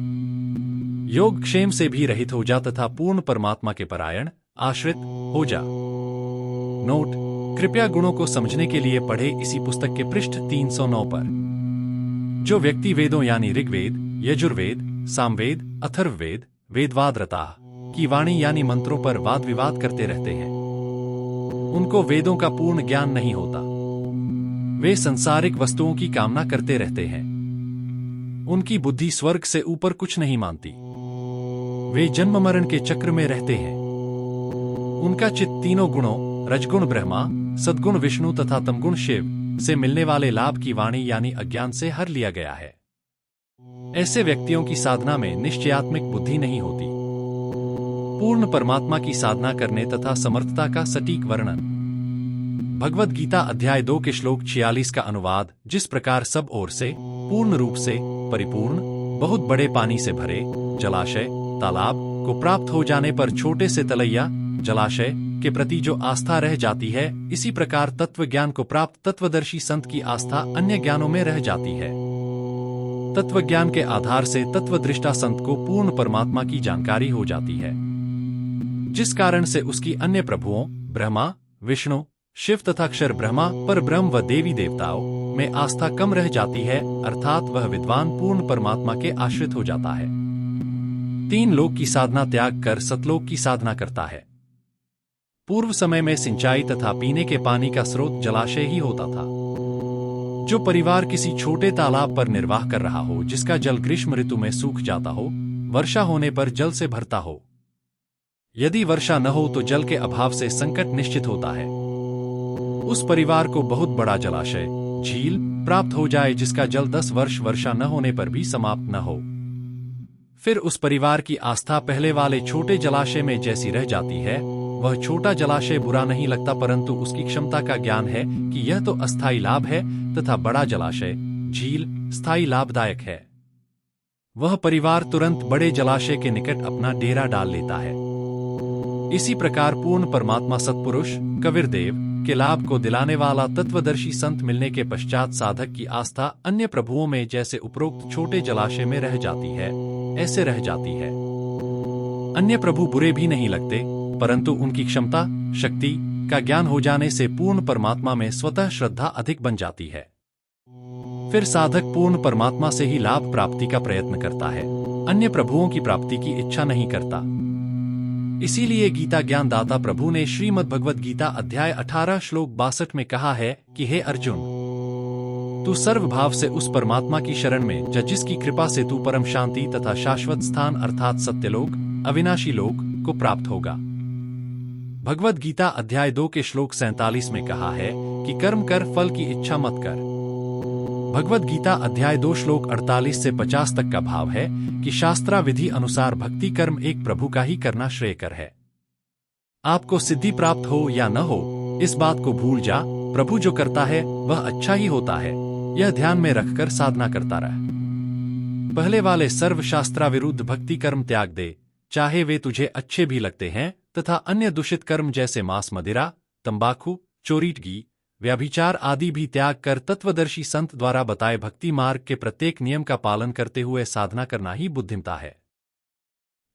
योग क्षेम से भी रहित हो जा तथा पूर्ण परमात्मा के परायण आश्रित हो जा। नोट: कृपया गुणों को समझने के लिए पढ़े इसी पुस्तक के पृष्ठ 309 पर। जो व्यक्ति वेदों यानी ऋग्वेद, यजुर्वेद, सामवेद, अथर्ववेद, वेदवाद रता की वाणी यानी मंत्रों पर वाद विवाद करते रहते हैं, उनको वेदों का पूर्ण ज्ञान नहीं होता। वे संसारिक वस्तुओं की कामना करते रहते हैं। उनकी बुद्धि स्वर्ग से ऊपर कुछ नहीं मानती। वे जन्म मरण के चक्र में रहते हैं। उनका चित्त तीनों गुणों रजगुण ब्रह्मा, सद्गुण विष्णु तथा तमगुण शिव से मिलने वाले लाभ की वाणी यानी अज्ञान से हर लिया गया है। ऐसे व्यक्तियों की साधना में निश्चयात्मिक बुद्धि नहीं होती। पूर्ण परमात्मा की साधना करने तथा समर्थता का सटीक वर्णन। भगवद गीता अध्याय 2 के श्लोक 46 का अनुवाद। जिस प्रकार सब ओर से पूर्ण रूप से परिपूर्ण बहुत बड़े पानी से भरे जलाशय तालाब को प्राप्त हो जाने पर छोटे से तलैया जलाशय के प्रति जो आस्था रह जाती है, इसी प्रकार तत्व ज्ञान को प्राप्त तत्वदर्शी संत की आस्था अन्य ज्ञानों में रह जाती है। तत्व ज्ञान के आधार से तत्वदृष्टा संत को पूर्ण परमात्मा की जानकारी हो जाती है, जिस कारण से उसकी अन्य प्रभुओं ब्रह्मा, विष्णु, शिव तथा अक्षर ब्रह्मा, पर ब्रह्म व देवी देवताओं में आस्था कम रह जाती है, अर्थात वह विद्वान पूर्ण परमात्मा के आश्रित हो जाता है। 3 लोक की साधना त्याग कर सतलोक की साधना करता है। पूर्व समय में सिंचाई तथा पीने के पानी का स्रोत जलाशय ही होता था। जो परिवार किसी छोटे तालाब पर निर्वाह कर रहा हो, जिसका जल ग्रीष्म ऋतु में सूख जाता हो, वर्षा होने पर जल से भरता हो, यदि वर्षा न हो तो जल के अभाव से संकट निश्चित होता है। उस परिवार को बहुत बड़ा जलाशय, झील प्राप्त हो जाए, जिसका जल 10 वर्ष वर्षा न होने पर भी समाप्त न हो, फिर उस परिवार की आस्था पहले वाले छोटे जलाशय में जैसी रह जाती है। वह छोटा जलाशय बुरा नहीं लगता, परंतु उसकी क्षमता का ज्ञान है कि यह तो अस्थायी लाभ है, तथा बड़ा जलाशय, झील स्थायी लाभदायक है। वह परिवार तुरंत बड़े जलाशय के निकट अपना डेरा डाल लेता है। इसी प्रकार पूर्ण परमात्मा सत्पुरुष कबीरदेव के लाभ को दिलाने वाला तत्वदर्शी संत मिलने के पश्चात साधक की आस्था अन्य प्रभुओं में जैसे उपरोक्त छोटे जलाशय में रह जाती है, ऐसे रह जाती है। अन्य प्रभु बुरे भी नहीं लगते, परंतु उनकी क्षमता शक्ति का ज्ञान हो जाने से पूर्ण परमात्मा में स्वतः श्रद्धा अधिक बन जाती है। फिर साधक पूर्ण परमात्मा से ही लाभ प्राप्ति का प्रयत्न करता है, अन्य प्रभुओं की प्राप्ति की इच्छा नहीं करता। इसीलिए गीता ज्ञान दाता प्रभु ने श्रीमद् भगवद गीता अध्याय 18 श्लोक 62 में कहा है कि हे अर्जुन, तू सर्वभाव से उस परमात्मा की शरण में जा, जिसकी कृपा से तू परम शांति तथा शाश्वत स्थान अर्थात सत्यलोक अविनाशी लोक को प्राप्त होगा। भगवद गीता अध्याय 2 के श्लोक 47 में कहा है कि कर्म कर, फल की इच्छा मत कर। भगवद गीता अध्याय 2 श्लोक 48 से 50 तक का भाव है कि शास्त्रा विधि अनुसार भक्ति कर्म एक प्रभु का ही करना श्रेयकर है। आपको सिद्धि प्राप्त हो या न हो, इस बात को भूल जा, प्रभु जो करता है वह अच्छा ही होता है, यह ध्यान में रखकर साधना करता रह। पहले वाले सर्व शास्त्रा विरुद्ध भक्ति कर्म त्याग दे, चाहे वे तुझे अच्छे भी लगते हैं, तथा अन्य दूषित कर्म जैसे मांस मदिरा, तंबाकू, चोरीटगी, व्यभिचार आदि भी त्याग कर तत्वदर्शी संत द्वारा बताए भक्ति मार्ग के प्रत्येक नियम का पालन करते हुए साधना करना ही बुद्धिमता है।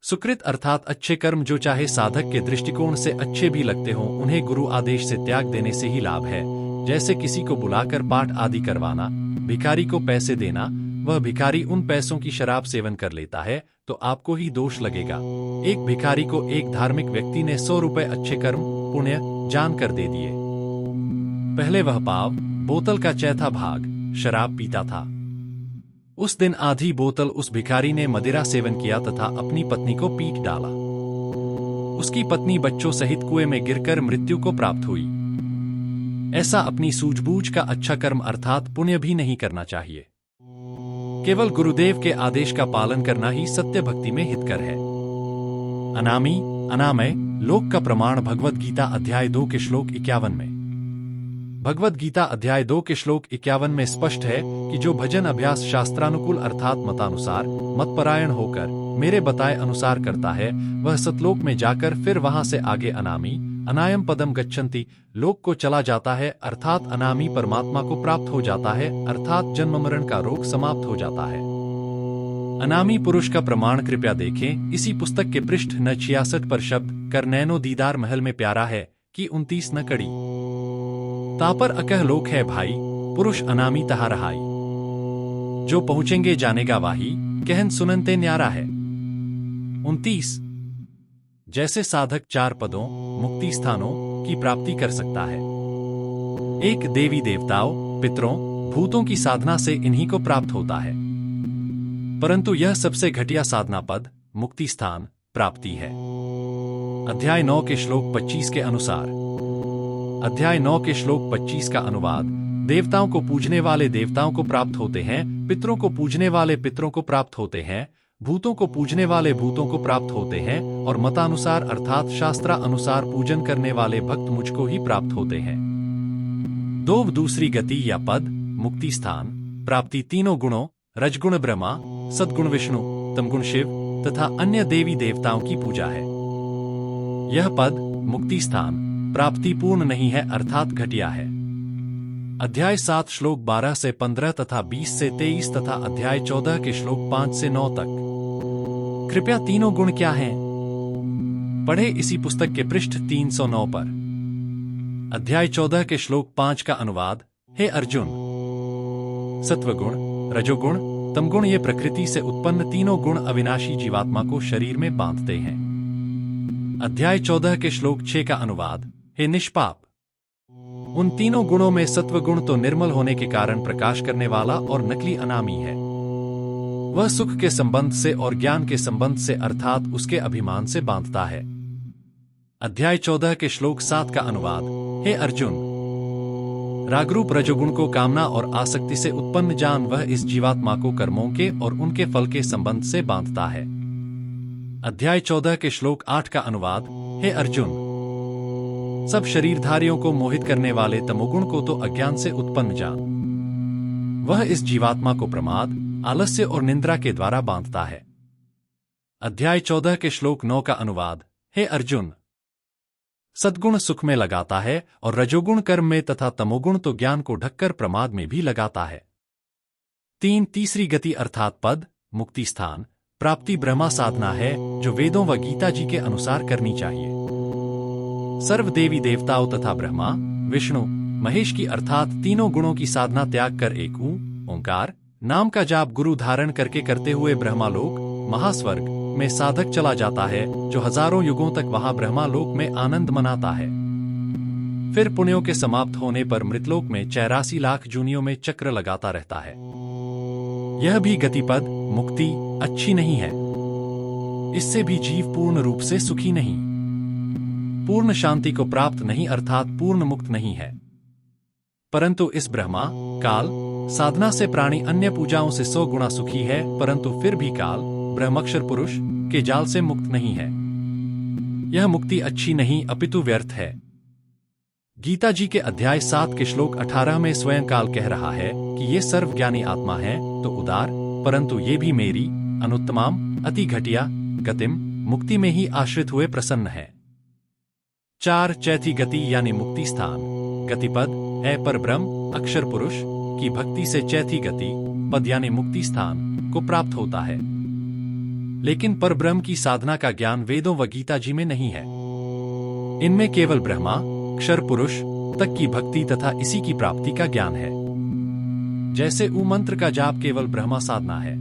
सुकृत अर्थात अच्छे कर्म जो चाहे साधक के दृष्टिकोण से अच्छे भी लगते हों, उन्हें गुरु आदेश से त्याग देने से ही लाभ है। जैसे किसी को बुलाकर पाठ आदि करवाना, भिखारी को पैसे देना, वह भिखारी उन पैसों की शराब सेवन कर लेता है तो आपको ही दोष लगेगा। एक भिखारी को एक धार्मिक व्यक्ति ने 100 रुपए अच्छे कर्म पुण्य जानकर दे दिए। पहले वह पाव बोतल का चौथा भाग शराब पीता था। उस दिन आधी बोतल उस भिखारी ने मदिरा सेवन किया तथा अपनी पत्नी को पीट डाला। उसकी पत्नी बच्चों सहित कुएं में गिरकर मृत्यु को प्राप्त हुई। ऐसा अपनी सूझबूझ का अच्छा कर्म अर्थात पुण्य भी नहीं करना चाहिए। केवल गुरुदेव के आदेश का पालन करना ही सत्य भक्ति में हितकर है। अनामी अनामय लोक का प्रमाण भगवद गीता अध्याय 2 के श्लोक 51 में। भगवद गीता अध्याय 2 के श्लोक 51 में स्पष्ट है कि जो भजन अभ्यास शास्त्रानुकूल अर्थात मतानुसार मतपरायण होकर मेरे बताए अनुसार करता है, वह सतलोक में जाकर फिर वहां से आगे अनामी अनायम पदम गच्छन्ति लोक को चला जाता है, अर्थात अनामी परमात्मा को प्राप्त हो जाता है, अर्थात जन्म मरण का रोग समाप्त हो जाता है। अनामी पुरुष का प्रमाण कृपया देखें, इसी पुस्तक के पृष्ठ न 66 पर शब्द कर नैनो दीदार महल में प्यारा है कि 29 न कड़ी तापर अकह लोक है भाई, पुरुष अनामी तहा रहाई। जो पहुंचेंगे जानेगा वाही, कहन सुननते न्यारा है। 29 जैसे साधक 4 पदों मुक्ति स्थानों की प्राप्ति कर सकता है। 1 देवी देवताओं पितरों भूतों की साधना से इन्हीं को प्राप्त होता है, परंतु यह सबसे घटिया साधना पद मुक्ति स्थान प्राप्ति है। अध्याय 9 के श्लोक 25 के अनुसार। अध्याय 9 के श्लोक 25 का अनुवाद, देवताओं को पूजने वाले देवताओं को प्राप्त होते हैं, पितरों को पूजने वाले पितरों को प्राप्त होते हैं, भूतों को पूजने वाले भूतों को प्राप्त होते हैं, और मतानुसार अर्थात शास्त्रा अनुसार पूजन करने वाले भक्त मुझको ही प्राप्त होते हैं। 2 दूसरी गति या पद मुक्ति स्थान प्राप्ति तीनों गुणों रजगुण ब्रह्मा, सद्गुण विष्णु, तमगुण शिव तथा अन्य देवी देवताओं की पूजा है। यह पद मुक्ति स्थान प्राप्ति पूर्ण नहीं है अर्थात घटिया है। अध्याय 7 श्लोक 12 से 15 तथा 20 से 23 तथा अध्याय 14 के श्लोक 5 से 9 तक। कृपया तीनों गुण क्या हैं? पढ़े इसी पुस्तक के पृष्ठ 309 पर। अध्याय 14 के श्लोक 5 का अनुवाद। हे अर्जुन, सत्वगुण, रजोगुण, तमगुण ये प्रकृति से उत्पन्न तीनों गुण अविनाशी जीवात्मा को शरीर में बांधते हैं। अध्याय 14 के श्लोक 6 का अनुवाद। हे निष्पाप, उन तीनों गुणों में सत्वगुण तो निर्मल होने के कारण प्रकाश करने वाला और नकली अनामी है। वह सुख के संबंध से और ज्ञान के संबंध से अर्थात उसके अभिमान से बांधता है। अध्याय 14 के श्लोक 7 का अनुवाद। हे अर्जुन, रागरूप रजोगुण को कामना और आसक्ति से उत्पन्न जान वह इस जीवात्मा को कर्मों के और उनके फल के संबंध से बांधता है। अध्याय 14 के श्लोक 8 का अनुवाद। हे अर्जुन, सब शरीरधारियों को मोहित करने वाले तमोगुण को तो अज्ञान से उत्पन्न जान। वह इस जीवात्मा को प्रमाद, आलस्य और निंद्रा के द्वारा बांधता है। अध्याय 14 के श्लोक 9 का अनुवाद। हे अर्जुन, सद्गुण सुख में लगाता है और रजोगुण कर्म में तथा तमोगुण तो ज्ञान को ढककर प्रमाद में भी लगाता है। तीसरी गति अर्थात पद, मुक्ति स्थान, प्राप्ति ब्रह्मा साधना है जो वेदों व गीता जी के अनुसार करनी चाहिए। सर्व देवी देवताओं तथा ब्रह्मा, विष्णु, महेश की अर्थात तीनों गुणों की साधना त्याग कर एक ओंकार नाम का जाप गुरु धारण करके करते हुए ब्रह्मालोक, महास्वर्ग में साधक चला जाता है, जो हजारों युगों तक वहां ब्रह्मालोक में आनंद मनाता है। फिर पुण्यों के समाप्त होने पर मृतलोक में 84 लाख जूनियों में चक्र लगाता रहता है। यह भी गतिपद, मुक्ति अच्छी नहीं है। इससे भी जीव पूर्ण रूप से सुखी नहीं, पूर्ण शांति को प्राप्त नहीं अर्थात पूर्ण मुक्त नहीं है। परंतु इस ब्रह्मा काल साधना से प्राणी अन्य पूजाओं से 100 गुना सुखी है, परंतु फिर भी काल ब्रह्मक्षर पुरुष के जाल से मुक्त नहीं है। यह मुक्ति अच्छी नहीं अपितु व्यर्थ है। गीता जी के अध्याय 7 के श्लोक 18 में स्वयं काल कह रहा है कि ये सर्वज्ञानी आत्मा है तो उदार, परंतु ये भी मेरी अनुत्तमाम अति घटिया गतिम मुक्ति में ही आश्रित हुए प्रसन्न है। 4 चौथी गति यानी मुक्ति स्थान, गतिपद है पर ब्रह्म अक्षर पुरुष की भक्ति से चौथी गति पद यानी मुक्ति स्थान को प्राप्त होता है। लेकिन पर ब्रह्म की साधना का ज्ञान वेदों व गीता जी में नहीं है। इनमें केवल ब्रह्मा अक्षर पुरुष तक की भक्ति तथा इसी की प्राप्ति का ज्ञान है। जैसे मंत्र का जाप केवल ब्रह्मा साधना है।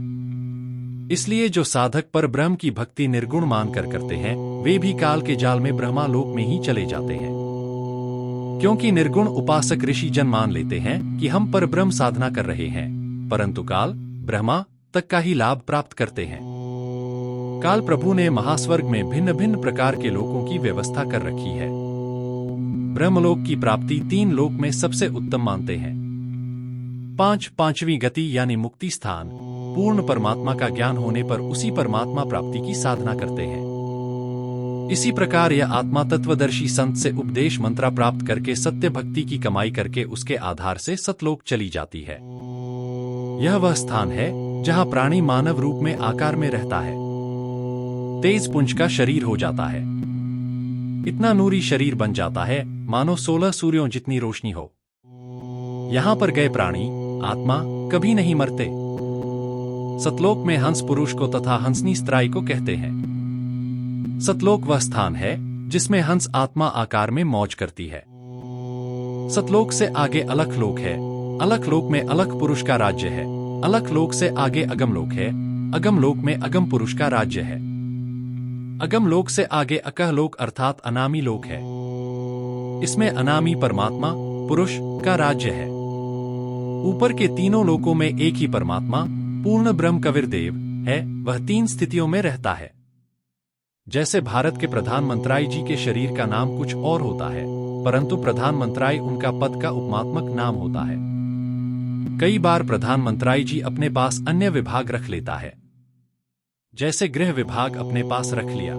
इसलिए जो साधक पर ब्रह्म की भक्ति निर्गुण मानकर करते हैं वे भी काल के जाल में ब्रह्मा लोक में ही चले जाते हैं। क्योंकि निर्गुण उपासक ऋषि जन मान लेते हैं कि हम पर ब्रह्म साधना कर रहे हैं, परंतु काल ब्रह्मा तक का ही लाभ प्राप्त करते हैं। काल प्रभु ने महास्वर्ग में भिन्न भिन्न प्रकार के लोकों की व्यवस्था कर रखी है। ब्रह्मलोक की प्राप्ति 3 लोक में सबसे उत्तम मानते हैं। 5वीं गति यानी मुक्ति स्थान, पूर्ण परमात्मा का ज्ञान होने पर उसी परमात्मा प्राप्ति की साधना करते हैं। इसी प्रकार यह आत्मा तत्वदर्शी संत से उपदेश मंत्रा प्राप्त करके सत्य भक्ति की कमाई करके उसके आधार से सतलोक चली जाती है। यह वह स्थान है जहां प्राणी मानव रूप में आकार में रहता है, तेज पुंज का शरीर हो जाता है, इतना नूरी शरीर बन जाता है मानो 16 सूर्यों जितनी रोशनी हो। यहां पर गए प्राणी आत्मा कभी नहीं मरते। सतलोक में हंस पुरुष को तथा हंसनी स्त्राई को कहते हैं। सतलोक वह स्थान है जिसमें हंस आत्मा आकार में मौज करती है। सतलोक से आगे अलख लोक है, अलख लोक में अलख पुरुष का राज्य है, अलख लोक से आगे अगम लोक है, अगम लोक में अगम पुरुष का राज्य है, अगम लोक से आगे अकह लोक अर्थात अनामी लोक है। इसमें अनामी परमात्मा पुरुष का राज्य है। ऊपर के तीनों लोकों में एक ही परमात्मा पूर्ण ब्रह्म कबीर देव है, वह 3 स्थितियों में रहता है। जैसे भारत के प्रधानमंत्री जी के शरीर का नाम कुछ और होता है, परंतु प्रधानमंत्री उनका पद का उपमात्मक नाम होता है। कई बार प्रधानमंत्री जी अपने पास अन्य विभाग रख लेता है, जैसे गृह विभाग अपने पास रख लिया।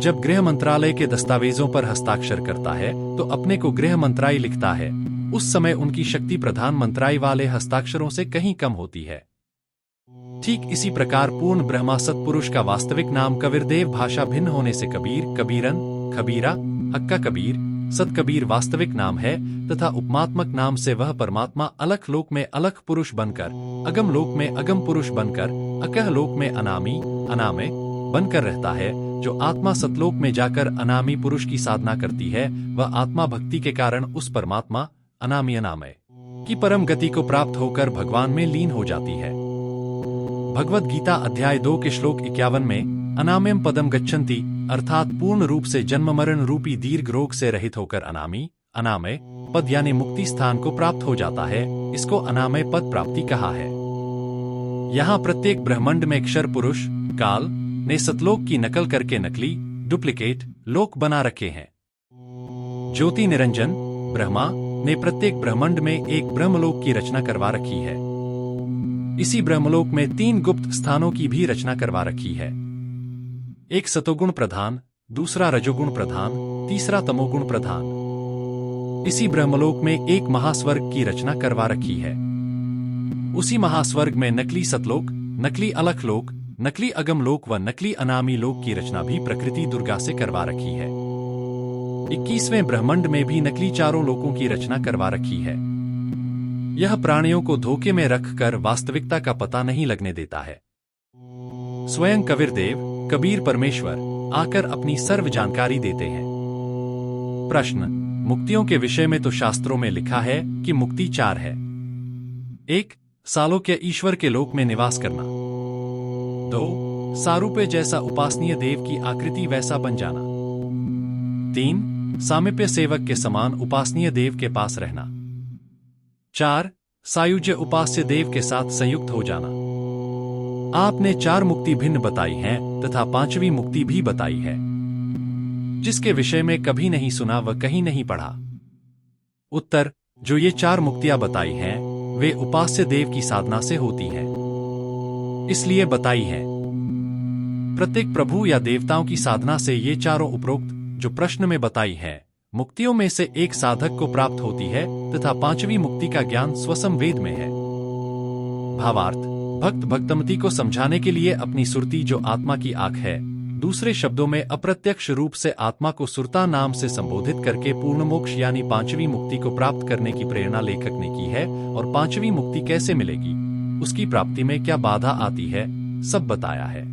जब गृह मंत्रालय के दस्तावेजों पर हस्ताक्षर करता है तो अपने को गृह मंत्रालय लिखता है, उस समय उनकी शक्ति प्रधानमंत्री वाले हस्ताक्षरों से कहीं कम होती है। ठीक इसी प्रकार पूर्ण ब्रह्मा सतपुरुष का वास्तविक नाम कबीर देव भाषा भिन्न होने से कबीर, कबीरन, खबीरा, हक्का कबीर, सत कबीर वास्तविक नाम है तथा उपमात्मक नाम से वह परमात्मा अलख लोक में अलख पुरुष बनकर, अगम लोक में अगम पुरुष बनकर, अकह लोक में अनामी, अनामय बनकर रहता है। जो आत्मा सतलोक में जाकर अनामी पुरुष की साधना करती है, वह आत्मा भक्ति के कारण उस परमात्मा अनामी अनामय की परम गति को प्राप्त होकर भगवान में लीन हो जाती है। भगवद गीता अध्याय 2 के श्लोक 51 में अनामयम पदम गच्छन्ति अर्थात पूर्ण रूप से जन्म मरण रूपी दीर्घ रोग से रहित होकर अनामी अनामय पद यानी मुक्ति स्थान को प्राप्त हो जाता है। इसको अनामय पद प्राप्ति कहा है। यहाँ प्रत्येक ब्रह्मांड में अक्षर पुरुष काल ने सतलोक की नकल करके नकली डुप्लीकेट लोक बना रखे हैं। ज्योति निरंजन ब्रह्मा ने प्रत्येक ब्रह्मांड में एक ब्रह्मलोक की रचना करवा रखी है। इसी ब्रह्मलोक में 3 गुप्त स्थानों की भी रचना करवा रखी है। एक सतोगुण प्रधान, दूसरा रजोगुण प्रधान, तीसरा तमोगुण प्रधान। इसी ब्रह्मलोक में एक महास्वर्ग की रचना करवा रखी है। उसी महास्वर्ग में नकली सतलोक, नकली अलख लोक, नकली अगम लोक व नकली अनामी लोक की रचना भी प्रकृति दुर्गा से करवा रखी है। 21वें ब्रह्मांड में भी नकली चारों लोकों की रचना करवा रखी है। यह प्राणियों को धोखे में रखकर वास्तविकता का पता नहीं लगने देता है। स्वयं कबीरदेव कबीर परमेश्वर आकर अपनी सर्व जानकारी देते हैं। प्रश्न: मुक्तियों के विषय में तो शास्त्रों में लिखा है कि मुक्ति 4 है। 1. सालोक्य ईश्वर के लोक में निवास करना। 2. सारूप्य जैसा उपासनीय देव की आकृति वैसा बन जाना। 3. सामीप्य सेवक के समान उपासनीय देव के पास रहना। 4. सायुज्य उपास्य देव के साथ संयुक्त हो जाना। आपने 4 मुक्ति भिन्न बताई हैं तथा 5वीं मुक्ति भी बताई है, जिसके विषय में कभी नहीं सुना व कहीं नहीं पढ़ा। उत्तर: जो ये 4 मुक्तियां बताई हैं वे उपास्य देव की साधना से होती हैं, इसलिए बताई हैं। प्रत्येक प्रभु या देवताओं की साधना से ये चारों उपरोक्त जो प्रश्न में बताई हैं मुक्तियों में से एक साधक को प्राप्त होती है तथा 5वीं मुक्ति का ज्ञान स्वसम वेद में है। भावार्थ: भक्त भक्तमती को समझाने के लिए अपनी सुरती जो आत्मा की आंख है, दूसरे शब्दों में अप्रत्यक्ष रूप से आत्मा को सुरता नाम से संबोधित करके पूर्ण मोक्ष यानी 5वीं मुक्ति को प्राप्त करने की प्रेरणा लेखक ने की है। और 5वीं मुक्ति कैसे मिलेगी, उसकी प्राप्ति में क्या बाधा आती है, सब बताया है।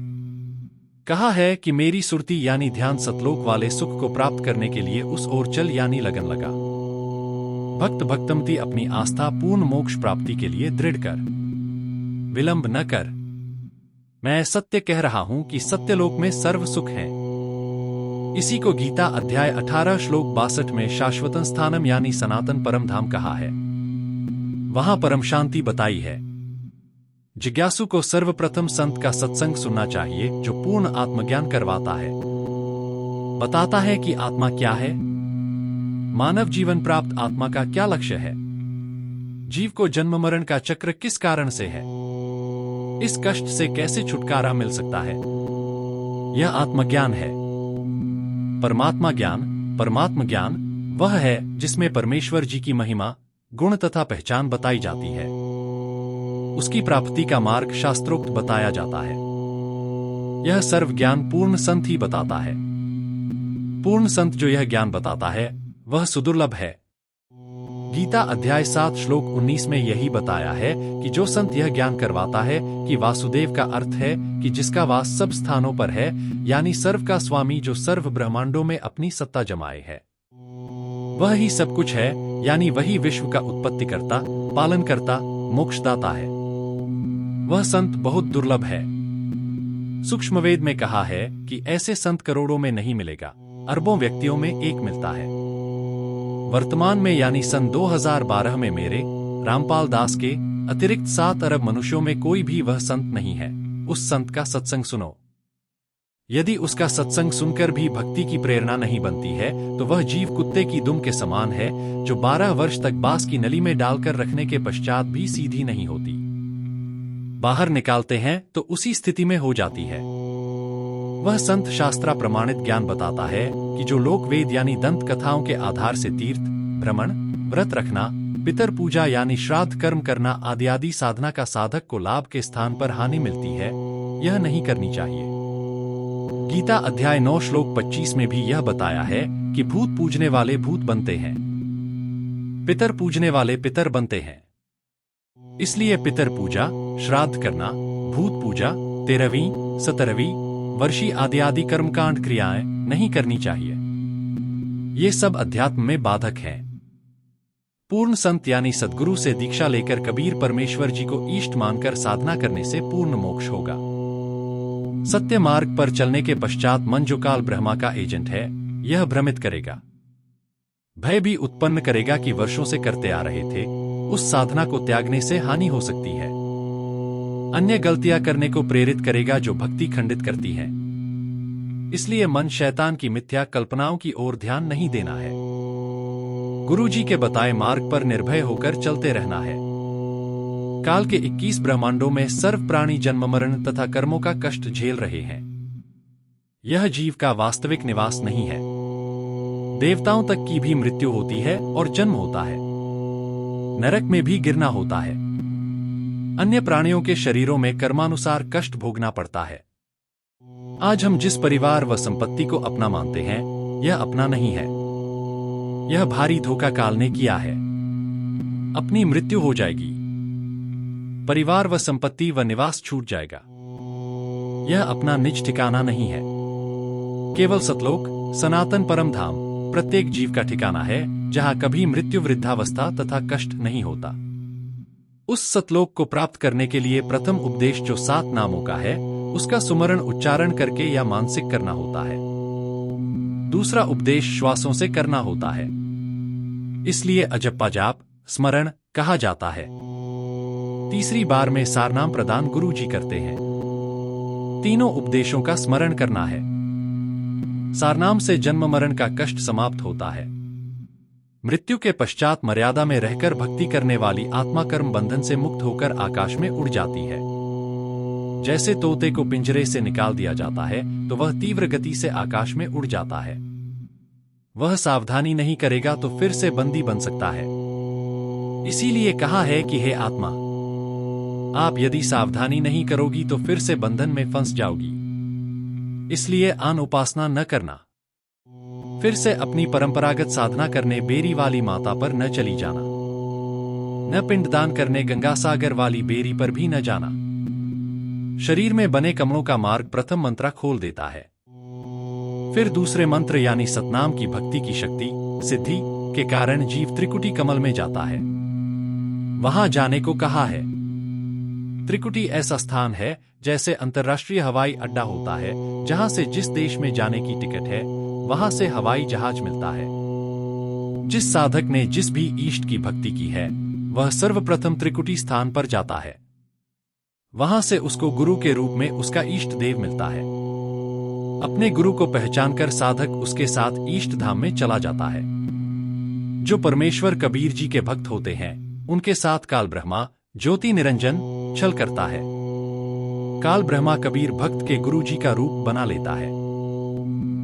कहा है कि मेरी सुरती यानी ध्यान सतलोक वाले सुख को प्राप्त करने के लिए उस ओर चल यानी लगन लगा। भक्त भक्तमती अपनी आस्था पूर्ण मोक्ष प्राप्ति के लिए दृढ़ कर, विलंब न कर। मैं सत्य कह रहा हूं कि सत्यलोक में सर्व सुख है। इसी को गीता अध्याय 18 श्लोक 62 में शाश्वतन स्थानम यानी सनातन परम धाम कहा है। वहां परम शांति बताई है। जिज्ञासु को सर्वप्रथम संत का सत्संग सुनना चाहिए जो पूर्ण आत्मज्ञान करवाता है, बताता है कि आत्मा क्या है, मानव जीवन प्राप्त आत्मा का क्या लक्ष्य है, जीव को जन्म मरण का चक्र किस कारण से है, इस कष्ट से कैसे छुटकारा मिल सकता है। यह आत्मज्ञान है। परमात्मा ज्ञान वह है जिसमें परमेश्वर जी की महिमा, गुण तथा पहचान बताई जाती है। उसकी प्राप्ति का मार्ग शास्त्रोक्त बताया जाता है। यह सर्व ज्ञान पूर्ण संत ही बताता है। पूर्ण संत जो यह ज्ञान बताता है वह सुदुर्लभ है। गीता अध्याय 7 श्लोक 19 में यही बताया है कि जो संत यह ज्ञान करवाता है कि वासुदेव का अर्थ है कि जिसका वास सब स्थानों पर है, यानी सर्व का स्वामी जो सर्व ब्रह्मांडों में अपनी सत्ता जमाए है, वह ही सब कुछ है, यानी वही विश्व का उत्पत्तिकर्ता, पालनकर्ता, मोक्षदाता है। वह संत बहुत दुर्लभ है। सूक्ष्मवेद में कहा है कि ऐसे संत करोड़ों में नहीं मिलेगा, अरबों व्यक्तियों में एक मिलता है। वर्तमान में यानी सन 2012 में मेरे रामपाल दास के अतिरिक्त 7 अरब मनुष्यों में कोई भी वह संत नहीं है। उस संत का सत्संग सुनो। यदि उसका सत्संग सुनकर भी भक्ति की प्रेरणा नहीं बनती है तो वह जीव कुत्ते की दुम के समान है जो 12 वर्ष तक बांस की नली में डालकर रखने के पश्चात भी सीधी नहीं होती। बाहर निकालते हैं तो उसी स्थिति में हो जाती है। वह संत शास्त्रा प्रमाणित ज्ञान बताता है कि जो लोक वेद यानी दंत कथाओं के आधार से तीर्थ, भ्रमण, व्रत रखना, पितर पूजा यानी श्राद्ध कर्म करना आदि साधना का साधक को लाभ के स्थान पर हानि मिलती है, यह नहीं करनी चाहिए। गीता अध्याय 9 श्लोक 25 में भी यह बताया है कि भूत पूजने वाले भूत बनते हैं, पितर पूजने वाले पितर बनते हैं। इसलिए पितर पूजा, श्राद्ध करना, भूत पूजा, 13वीं, 17वीं वर्षी आदि कर्मकांड क्रियाएं नहीं करनी चाहिए। ये सब अध्यात्म में बाधक हैं। पूर्ण संत यानी सद्गुरु से दीक्षा लेकर कबीर परमेश्वर जी को इष्ट मानकर साधना करने से पूर्ण मोक्ष होगा। सत्य मार्ग पर चलने के पश्चात मन जो काल ब्रह्मा का एजेंट है, यह भ्रमित करेगा, भय भी उत्पन्न करेगा कि वर्षों से करते आ रहे थे, उस साधना को त्यागने से हानि हो सकती है। अन्य गलतियां करने को प्रेरित करेगा जो भक्ति खंडित करती हैं। इसलिए मन शैतान की मिथ्या कल्पनाओं की ओर ध्यान नहीं देना है। गुरुजी के बताए मार्ग पर निर्भय होकर चलते रहना है। काल के 21 ब्रह्मांडों में सर्व प्राणी जन्म मरण तथा कर्मों का कष्ट झेल रहे हैं। यह जीव का वास्तविक निवास नहीं है। देवताओं तक की भी मृत्यु होती है और जन्म होता है। नरक में भी गिरना होता है। अन्य प्राणियों के शरीरों में कर्मानुसार कष्ट भोगना पड़ता है। आज हम जिस परिवार व संपत्ति को अपना मानते हैं, यह अपना नहीं है। यह भारी धोखा काल ने किया है। अपनी मृत्यु हो जाएगी, परिवार व संपत्ति व निवास छूट जाएगा। यह अपना निज ठिकाना नहीं है। केवल सतलोक, सनातन परम धाम प्रत्येक जीव का ठिकाना है, जहां कभी मृत्यु, वृद्धावस्था तथा कष्ट नहीं होता। उस सतलोक को प्राप्त करने के लिए प्रथम उपदेश जो 7 नामों का है, उसका सुमरण उच्चारण करके या मानसिक करना होता है। दूसरा उपदेश श्वासों से करना होता है। इसलिए अजप्पा जाप स्मरण कहा जाता है। तीसरी बार में सारनाम प्रदान गुरु जी करते हैं। तीनों उपदेशों का स्मरण करना है। सारनाम से जन्म मरण का कष्ट समाप्त होता है। मृत्यु के पश्चात मर्यादा में रहकर भक्ति करने वाली आत्मा कर्म बंधन से मुक्त होकर आकाश में उड़ जाती है। जैसे तोते को पिंजरे से निकाल दिया जाता है तो वह तीव्र गति से आकाश में उड़ जाता है। वह सावधानी नहीं करेगा तो फिर से बंदी बन सकता है। इसीलिए कहा है कि हे आत्मा, आप यदि सावधानी नहीं करोगी तो फिर से बंधन में फंस जाओगी। इसलिए आन उपासना न करना। फिर से अपनी परंपरागत साधना करने बेरी वाली माता पर न चली जाना। न पिंडदान करने गंगा सागर वाली बेरी पर भी न जाना। शरीर में बने कमलों का मार्ग प्रथम मंत्र खोल देता है। फिर दूसरे मंत्र यानी सतनाम की भक्ति की शक्ति सिद्धि के कारण जीव त्रिकुटी कमल में जाता है। वहां जाने को कहा है। त्रिकुटी ऐसा स्थान है जैसे अंतर्राष्ट्रीय हवाई अड्डा होता है, जहां से जिस देश में जाने की टिकट है वहां से हवाई जहाज मिलता है। जिस साधक ने जिस भी इष्ट की भक्ति की है, वह सर्वप्रथम त्रिकुटी स्थान पर जाता है। वहां से उसको गुरु के रूप में उसका इष्ट देव मिलता है। अपने गुरु को पहचानकर साधक उसके साथ इष्ट धाम में चला जाता है। जो परमेश्वर कबीर जी के भक्त होते हैं, उनके साथ काल ब्रह्मा ज्योति निरंजन छल करता है। काल ब्रह्मा कबीर भक्त के गुरु जी का रूप बना लेता है।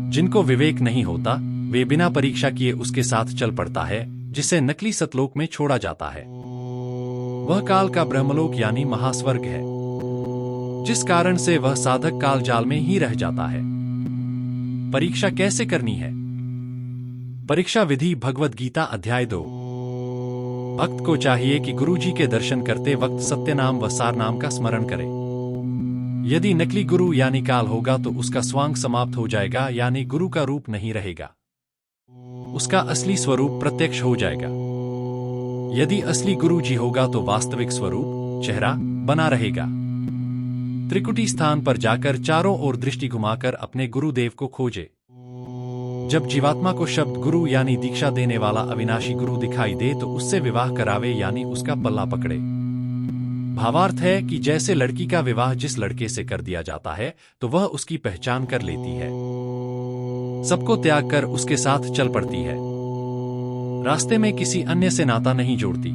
जिनको विवेक नहीं होता, वे बिना परीक्षा किए उसके साथ चल पड़ता है, जिसे नकली सतलोक में छोड़ा जाता है। वह काल का ब्रह्मलोक यानी महास्वर्ग है, जिस कारण से वह साधक काल जाल में ही रह जाता है। परीक्षा कैसे करनी है? परीक्षा विधि भगवद गीता अध्याय 2। भक्त को चाहिए कि गुरु जी के दर्शन करते वक्त सत्य नाम व सार नाम का स्मरण करे। यदि नकली गुरु यानी काल होगा तो उसका स्वांग समाप्त हो जाएगा, यानी गुरु का रूप नहीं रहेगा। उसका असली स्वरूप प्रत्यक्ष हो जाएगा। यदि असली गुरु जी होगा तो वास्तविक स्वरूप चेहरा बना रहेगा। त्रिकुटी स्थान पर जाकर चारों ओर दृष्टि घुमाकर अपने गुरुदेव को खोजे। जब जीवात्मा को शब्द गुरु यानी दीक्षा देने वाला अविनाशी गुरु दिखाई दे तो उससे विवाह करावे, यानी उसका पल्ला पकड़े। भावार्थ है कि जैसे लड़की का विवाह जिस लड़के से कर दिया जाता है तो वह उसकी पहचान कर लेती है, सबको त्याग कर उसके साथ चल पड़ती है, रास्ते में किसी अन्य से नाता नहीं जोड़ती,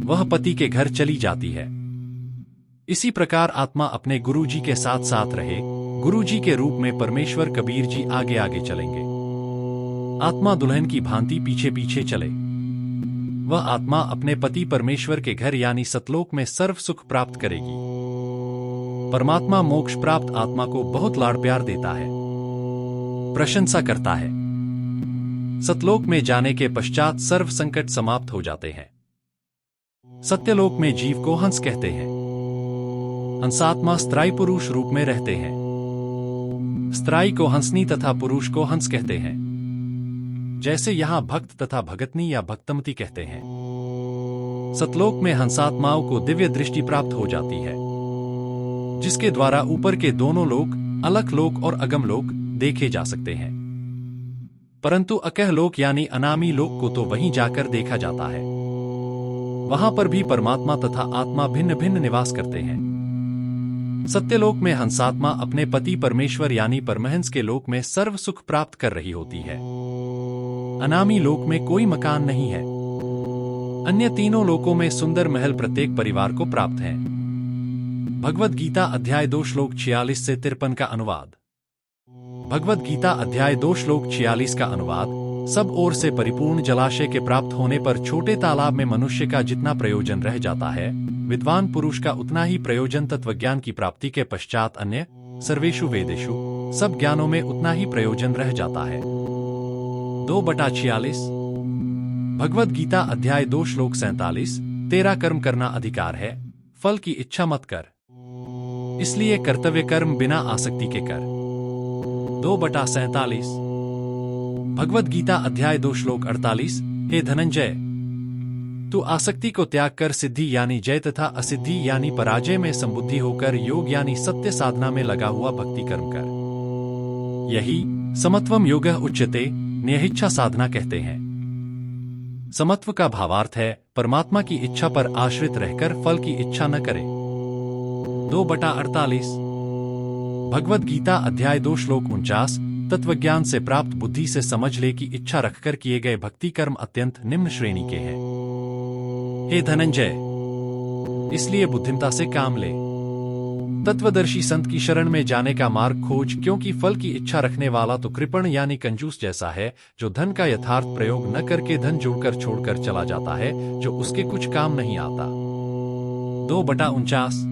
वह पति के घर चली जाती है। इसी प्रकार आत्मा अपने गुरु जी के साथ साथ रहे। गुरु जी के रूप में परमेश्वर कबीर जी आगे आगे चलेंगे। आत्मा दुल्हन की भांति पीछे पीछे चले। वह आत्मा अपने पति परमेश्वर के घर यानी सतलोक में सर्व सुख प्राप्त करेगी। परमात्मा मोक्ष प्राप्त आत्मा को बहुत लाड़ प्यार देता है, प्रशंसा करता है। सतलोक में जाने के पश्चात सर्व संकट समाप्त हो जाते हैं। सत्यलोक में जीव को हंस कहते हैं। हंसात्मा स्त्राई पुरुष रूप में रहते हैं। स्त्राई को हंसनी तथा पुरुष को हंस कहते हैं। जैसे यहां भक्त तथा भगतनी या भक्तमती कहते हैं। सतलोक में हंसात्माओं को दिव्य दृष्टि प्राप्त हो जाती है, जिसके द्वारा ऊपर के दोनों लोक, अलख लोक और अगम लोक देखे जा सकते हैं। परंतु अकह लोक यानी अनामी लोक को तो वहीं जाकर देखा जाता है। वहां पर भी परमात्मा तथा आत्मा भिन्न भिन्न निवास करते हैं। सत्यलोक में हंसात्मा अपने पति परमेश्वर यानी परमहंस के लोक में सर्व सुख प्राप्त कर रही होती है। अनामी लोक में कोई मकान नहीं है। अन्य तीनों लोकों में सुंदर महल प्रत्येक परिवार को प्राप्त है। भगवद गीता अध्याय 2 श्लोक 46 से 53 का अनुवाद। भगवद गीता अध्याय 2 श्लोक 46 का अनुवाद। सब ओर से परिपूर्ण जलाशय के प्राप्त होने पर छोटे तालाब में मनुष्य का जितना प्रयोजन रह जाता है, विद्वान पुरुष का उतना ही प्रयोजन तत्वज्ञान की प्राप्ति के पश्चात अन्य सर्वेषु वेदेषु सब ज्ञानों में उतना ही प्रयोजन रह जाता है। 2/46 भगवद गीता अध्याय 2 श्लोक 47। तेरा कर्म करना अधिकार है, फल की इच्छा मत कर, इसलिए कर्तव्य कर्म बिना आसक्ति के कर। 2/47 भगवद गीता अध्याय 2 श्लोक 48। हे धनंजय, तू आसक्ति को त्याग कर सिद्धि यानी जय तथा असिद्धि यानी पराजय में संबुद्धि होकर योग यानी सत्य साधना में लगा हुआ भक्ति कर्म कर। यही समत्वम योगः उच्यते न्यहिच्छा साधना कहते हैं। समत्व का भावार्थ है परमात्मा की इच्छा पर आश्रित रहकर फल की इच्छा न करे। 2/48 भगवद गीता अध्याय 2 श्लोक 49। तत्वज्ञान से प्राप्त बुद्धि से समझ ले कि इच्छा रखकर किए गए भक्ति कर्म अत्यंत निम्न श्रेणी के हैं। हे धनंजय, इसलिए बुद्धिमता से काम ले। तत्वदर्शी संत की शरण में जाने का मार्ग खोज, क्योंकि फल की इच्छा रखने वाला तो कृपण यानी कंजूस जैसा है, जो धन का यथार्थ प्रयोग न करके धन जोड़कर छोड़कर चला जाता है, जो उसके कुछ काम नहीं आता। 2/49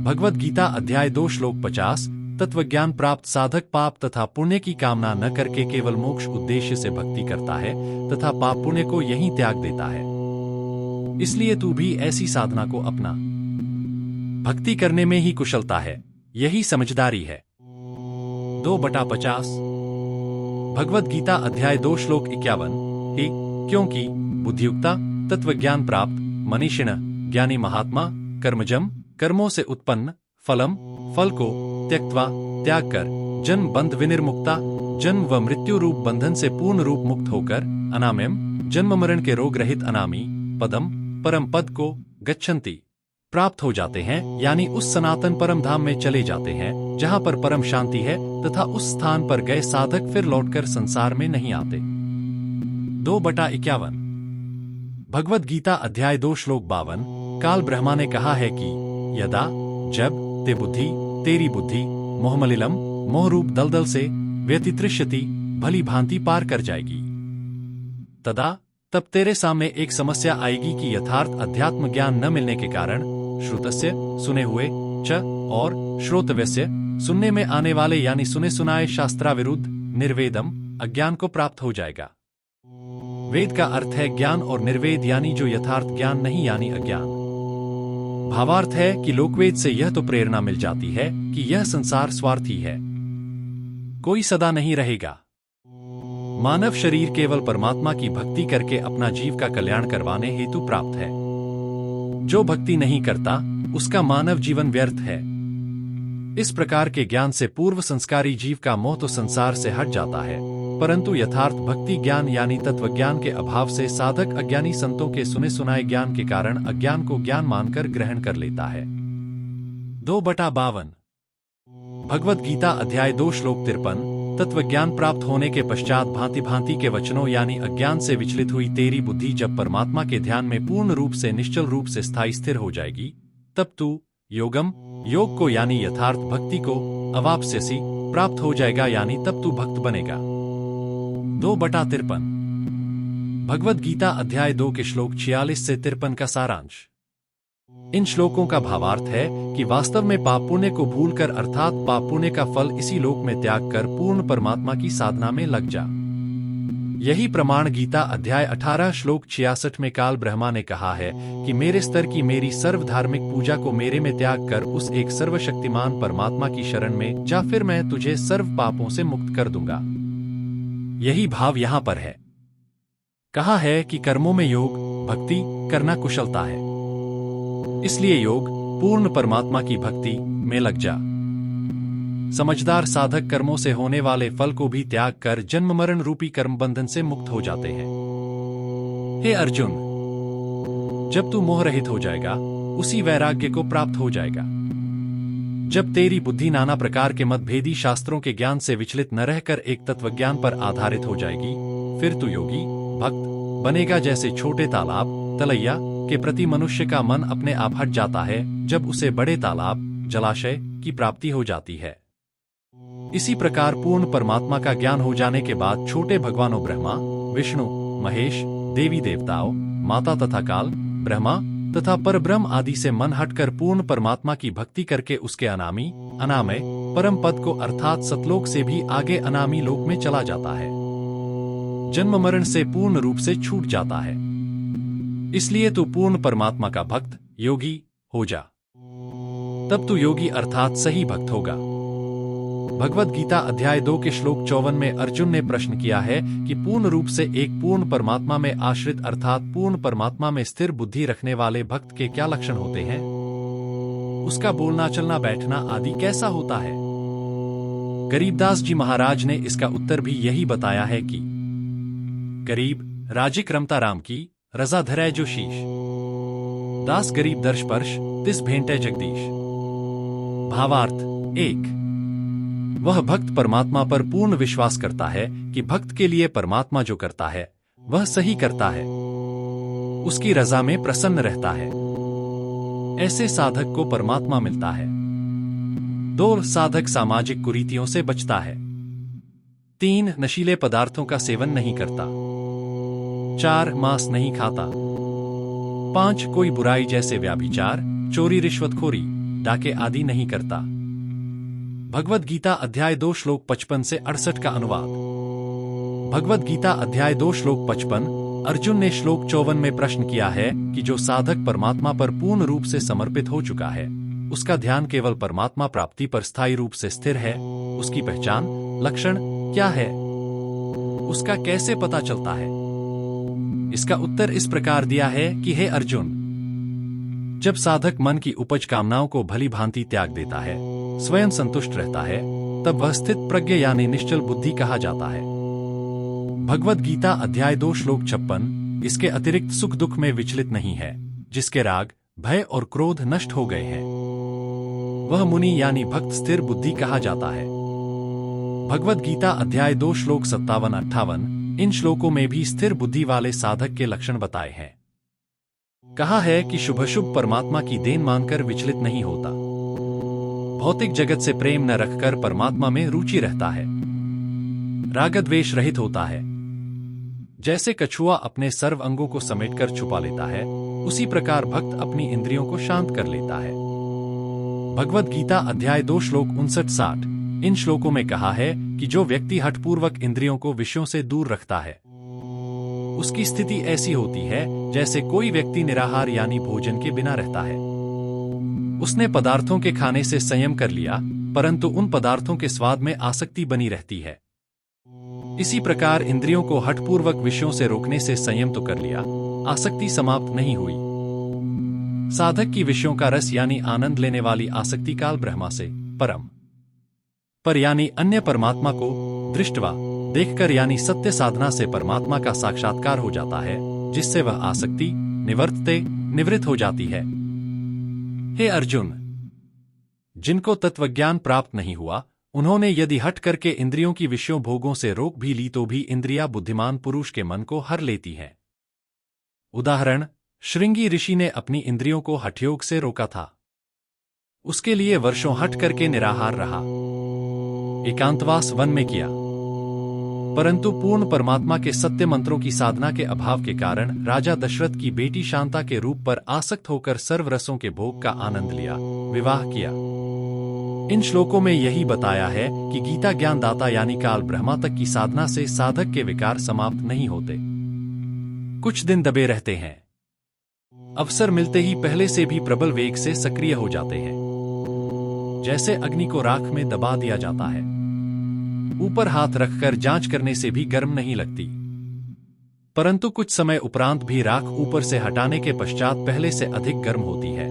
भगवद गीता अध्याय 2 श्लोक 50। तत्वज्ञान प्राप्त साधक पाप तथा पुण्य की कामना न करके केवल मोक्ष उद्देश्य से भक्ति करता है तथा पाप पुण्य को यहीं त्याग देता है। इसलिए तू भी ऐसी साधना को अपना। भक्ति करने में ही कुशलता है, यही समझदारी है। 2/50 भगवद गीता अध्याय 2 श्लोक 51। ही क्योंकि बुद्धियुक्ता तत्वज्ञान प्राप्त मनीषिण ज्ञानी महात्मा कर्मजम कर्मों से उत्पन्न फलम फल को त्यक्त्वा त्याग कर जन्म बंध विनिर्मुक्ता जन्म व मृत्यु रूप बंधन से पूर्ण रूप मुक्त होकर अनामयम जन्म मरण के रोग रहित अनामी पदम परम पद को गच्छन्ति प्राप्त हो जाते हैं, यानी उस सनातन परम धाम में चले जाते हैं जहां पर परम शांति है तथा उस स्थान पर गए साधक फिर लौटकर संसार में नहीं आते। 2/51 भगवद गीता अध्याय 2 श्लोक 52। काल ब्रह्मा ने कहा है कि यदा जब ते बुद्धि तेरी बुद्धि मोहमलिलम मोहरूप दलदल से व्यतितृष्यति भली भांति पार कर जाएगी, तदा तब तेरे सामने एक समस्या आएगी कि यथार्थ अध्यात्म ज्ञान न मिलने के कारण श्रुतस्य सुने हुए च और श्रोतव्यस्य सुनने में आने वाले यानी सुने सुनाए शास्त्राविरुद्ध निर्वेदम अज्ञान को प्राप्त हो जाएगा। वेद का अर्थ है ज्ञान और निर्वेद यानी जो यथार्थ ज्ञान नहीं यानी अज्ञान। भावार्थ है कि लोकवेद से यह तो प्रेरणा मिल जाती है कि यह संसार स्वार्थी है, कोई सदा नहीं रहेगा। मानव शरीर केवल परमात्मा की भक्ति करके अपना जीव का कल्याण करवाने हेतु प्राप्त है। जो भक्ति नहीं करता उसका मानव जीवन व्यर्थ है। इस प्रकार के ज्ञान से पूर्व संस्कारी जीव का मोह तो संसार से हट जाता है, परंतु यथार्थ भक्ति ज्ञान यानी तत्वज्ञान के अभाव से साधक अज्ञानी संतों के सुने सुनाए ज्ञान के कारण अज्ञान को ज्ञान मानकर ग्रहण कर लेता है। 2/52 भगवद गीता अध्याय 2 श्लोक 53। तत्वज्ञान प्राप्त होने के पश्चात भांति भांति के वचनों यानी अज्ञान से विचलित हुई तेरी बुद्धि जब परमात्मा के ध्यान में पूर्ण रूप से निश्चल रूप से स्थायी स्थिर हो जाएगी, तब तू योगम योग को यानी यथार्थ भक्ति को अवाप्स्यसि प्राप्त हो जाएगा, यानी तब तू भक्त बनेगा। 2/53 भगवद गीता अध्याय 2 के श्लोक 46 से 53 का सारांश। इन श्लोकों का भावार्थ है कि वास्तव में पाप पुण्य को भूलकर अर्थात पाप पुण्य का फल इसी लोक में त्याग कर पूर्ण परमात्मा की साधना में लग जा। यही प्रमाण गीता अध्याय 18 श्लोक 66 में काल ब्रह्मा ने कहा है कि मेरे स्तर की मेरी सर्व धार्मिक पूजा को मेरे में त्याग कर उस एक सर्वशक्तिमान परमात्मा की शरण में जा, फिर मैं तुझे सर्व पापों से मुक्त कर दूंगा। यही भाव यहाँ पर है। कहा है कि कर्मों में योग भक्ति करना कुशलता है, इसलिए योग पूर्ण परमात्मा की भक्ति में लग जा। समझदार साधक कर्मों से होने वाले फल को भी त्याग कर जन्म मरण रूपी कर्म बंधन से मुक्त हो जाते हैं। हे अर्जुन, जब तू मोह रहित हो जाएगा उसी वैराग्य को प्राप्त हो जाएगा। जब तेरी बुद्धि नाना प्रकार के मतभेदी शास्त्रों के ज्ञान से विचलित न रहकर एक तत्वज्ञान पर आधारित हो जाएगी, फिर तू योगी भक्त बनेगा। जैसे छोटे तालाब तलैया के प्रति मनुष्य का मन अपने आप हट जाता है जब उसे बड़े तालाब जलाशय की प्राप्ति हो जाती है, इसी प्रकार पूर्ण परमात्मा का ज्ञान हो जाने के बाद छोटे भगवानों ब्रह्मा विष्णु महेश देवी देवताओं माता तथा काल ब्रह्मा तथा परब्रह्म आदि से मन हटकर पूर्ण परमात्मा की भक्ति करके उसके अनामी अनामय परम पद को अर्थात सतलोक से भी आगे अनामी लोक में चला जाता है, जन्म मरण से पूर्ण रूप से छूट जाता है। इसलिए तू पूर्ण परमात्मा का भक्त योगी हो जा, तब तू योगी अर्थात सही भक्त होगा। भगवद गीता अध्याय 2 के श्लोक 54 में अर्जुन ने प्रश्न किया है कि पूर्ण रूप से एक पूर्ण परमात्मा में आश्रित अर्थात पूर्ण परमात्मा में स्थिर बुद्धि रखने वाले भक्त के क्या लक्षण होते हैं, उसका बोलना चलना बैठना आदि कैसा होता है। गरीबदास जी महाराज ने इसका उत्तर भी यही बताया है कि गरीब राजिक रमता राम की रजा धरै जो शीश, दास गरीब दर्श पर्श तिस भेंटे जगदीश। भावार्थ 1, वह भक्त परमात्मा पर पूर्ण विश्वास करता है कि भक्त के लिए परमात्मा जो करता है वह सही करता है, उसकी रजा में प्रसन्न रहता है। ऐसे साधक को परमात्मा मिलता है। 2, साधक सामाजिक कुरीतियों से बचता है। 3, नशीले पदार्थों का सेवन नहीं करता। 4, मांस नहीं खाता। 5, कोई बुराई जैसे व्याभिचार चोरी रिश्वतखोरी डाके आदि नहीं करता। भगवद गीता अध्याय 2 श्लोक 55 से 68 का अनुवाद। भगवद गीता अध्याय 2 श्लोक 55। अर्जुन ने श्लोक 54 में प्रश्न किया है कि जो साधक परमात्मा पर पूर्ण रूप से समर्पित हो चुका है, उसका ध्यान केवल परमात्मा प्राप्ति पर स्थायी रूप से स्थिर है, उसकी पहचान लक्षण क्या है, उसका कैसे पता चलता है। इसका उत्तर इस प्रकार दिया है कि हे अर्जुन, जब साधक मन की उपज कामनाओं को भली भांति त्याग देता है, स्वयं संतुष्ट रहता है, तब वह स्थित प्रज्ञ यानी निश्चल बुद्धि कहा जाता है। भगवद गीता अध्याय 2 श्लोक 56। इसके अतिरिक्त सुख दुख में विचलित नहीं है, जिसके राग भय और क्रोध नष्ट हो गए हैं, वह मुनि यानी भक्त स्थिर बुद्धि कहा जाता है। भगवद गीता अध्याय 2 श्लोक 57-58। इन श्लोकों में भी स्थिर बुद्धि वाले साधक के लक्षण बताए हैं। कहा है कि शुभ परमात्मा की देन मानकर विचलित नहीं होता, भौतिक जगत से प्रेम न रखकर परमात्मा में रुचि रहता है, रागद्वेष रहित होता है। जैसे कछुआ अपने सर्व अंगों को समेटकर छुपा लेता है, उसी प्रकार भक्त अपनी इंद्रियों को शांत कर लेता है। भगवद गीता अध्याय 2 श्लोक 59-60। इन श्लोकों में कहा है कि जो व्यक्ति हठपूर्वक इंद्रियों को विषयों से दूर रखता है, उसकी स्थिति ऐसी होती है जैसे कोई व्यक्ति निराहार यानी भोजन के बिना रहता है। उसने पदार्थों के खाने से संयम कर लिया, परंतु उन पदार्थों के स्वाद में आसक्ति बनी रहती है। इसी प्रकार इंद्रियों को हठपूर्वक विषयों से रोकने से संयम तो कर लिया, आसक्ति समाप्त नहीं हुई। साधक की विषयों का रस यानी आनंद लेने वाली आसक्ति काल ब्रह्मा से परम पर यानी अन्य परमात्मा को दृष्टवा देखकर यानी सत्य साधना से परमात्मा का साक्षात्कार हो जाता है, जिससे वह आसक्ति निवृत्त हो जाती है। हे अर्जुन, जिनको तत्वज्ञान प्राप्त नहीं हुआ, उन्होंने यदि हट करके इंद्रियों की विषयों भोगों से रोक भी ली तो भी इंद्रियां बुद्धिमान पुरुष के मन को हर लेती हैं। उदाहरण, श्रृंगी ऋषि ने अपनी इंद्रियों को हठयोग से रोका था। उसके लिए वर्षों हट करके निराहार रहा, एकांतवास वन में किया। परंतु पूर्ण परमात्मा के सत्य मंत्रों की साधना के अभाव के कारण राजा दशरथ की बेटी शांता के रूप पर आसक्त होकर सर्व रसों के भोग का आनंद लिया, विवाह किया। इन श्लोकों में यही बताया है कि गीता ज्ञानदाता यानी काल ब्रह्मा तक की साधना से साधक के विकार समाप्त नहीं होते, कुछ दिन दबे रहते हैं, अवसर मिलते ही पहले से भी प्रबल वेग से सक्रिय हो जाते हैं, जैसे अग्नि को राख में दबा दिया जाता है, ऊपर हाथ रखकर जांच करने से भी गर्म नहीं लगती, परंतु कुछ समय उपरांत भी राख ऊपर से हटाने के पश्चात पहले से अधिक गर्म होती है।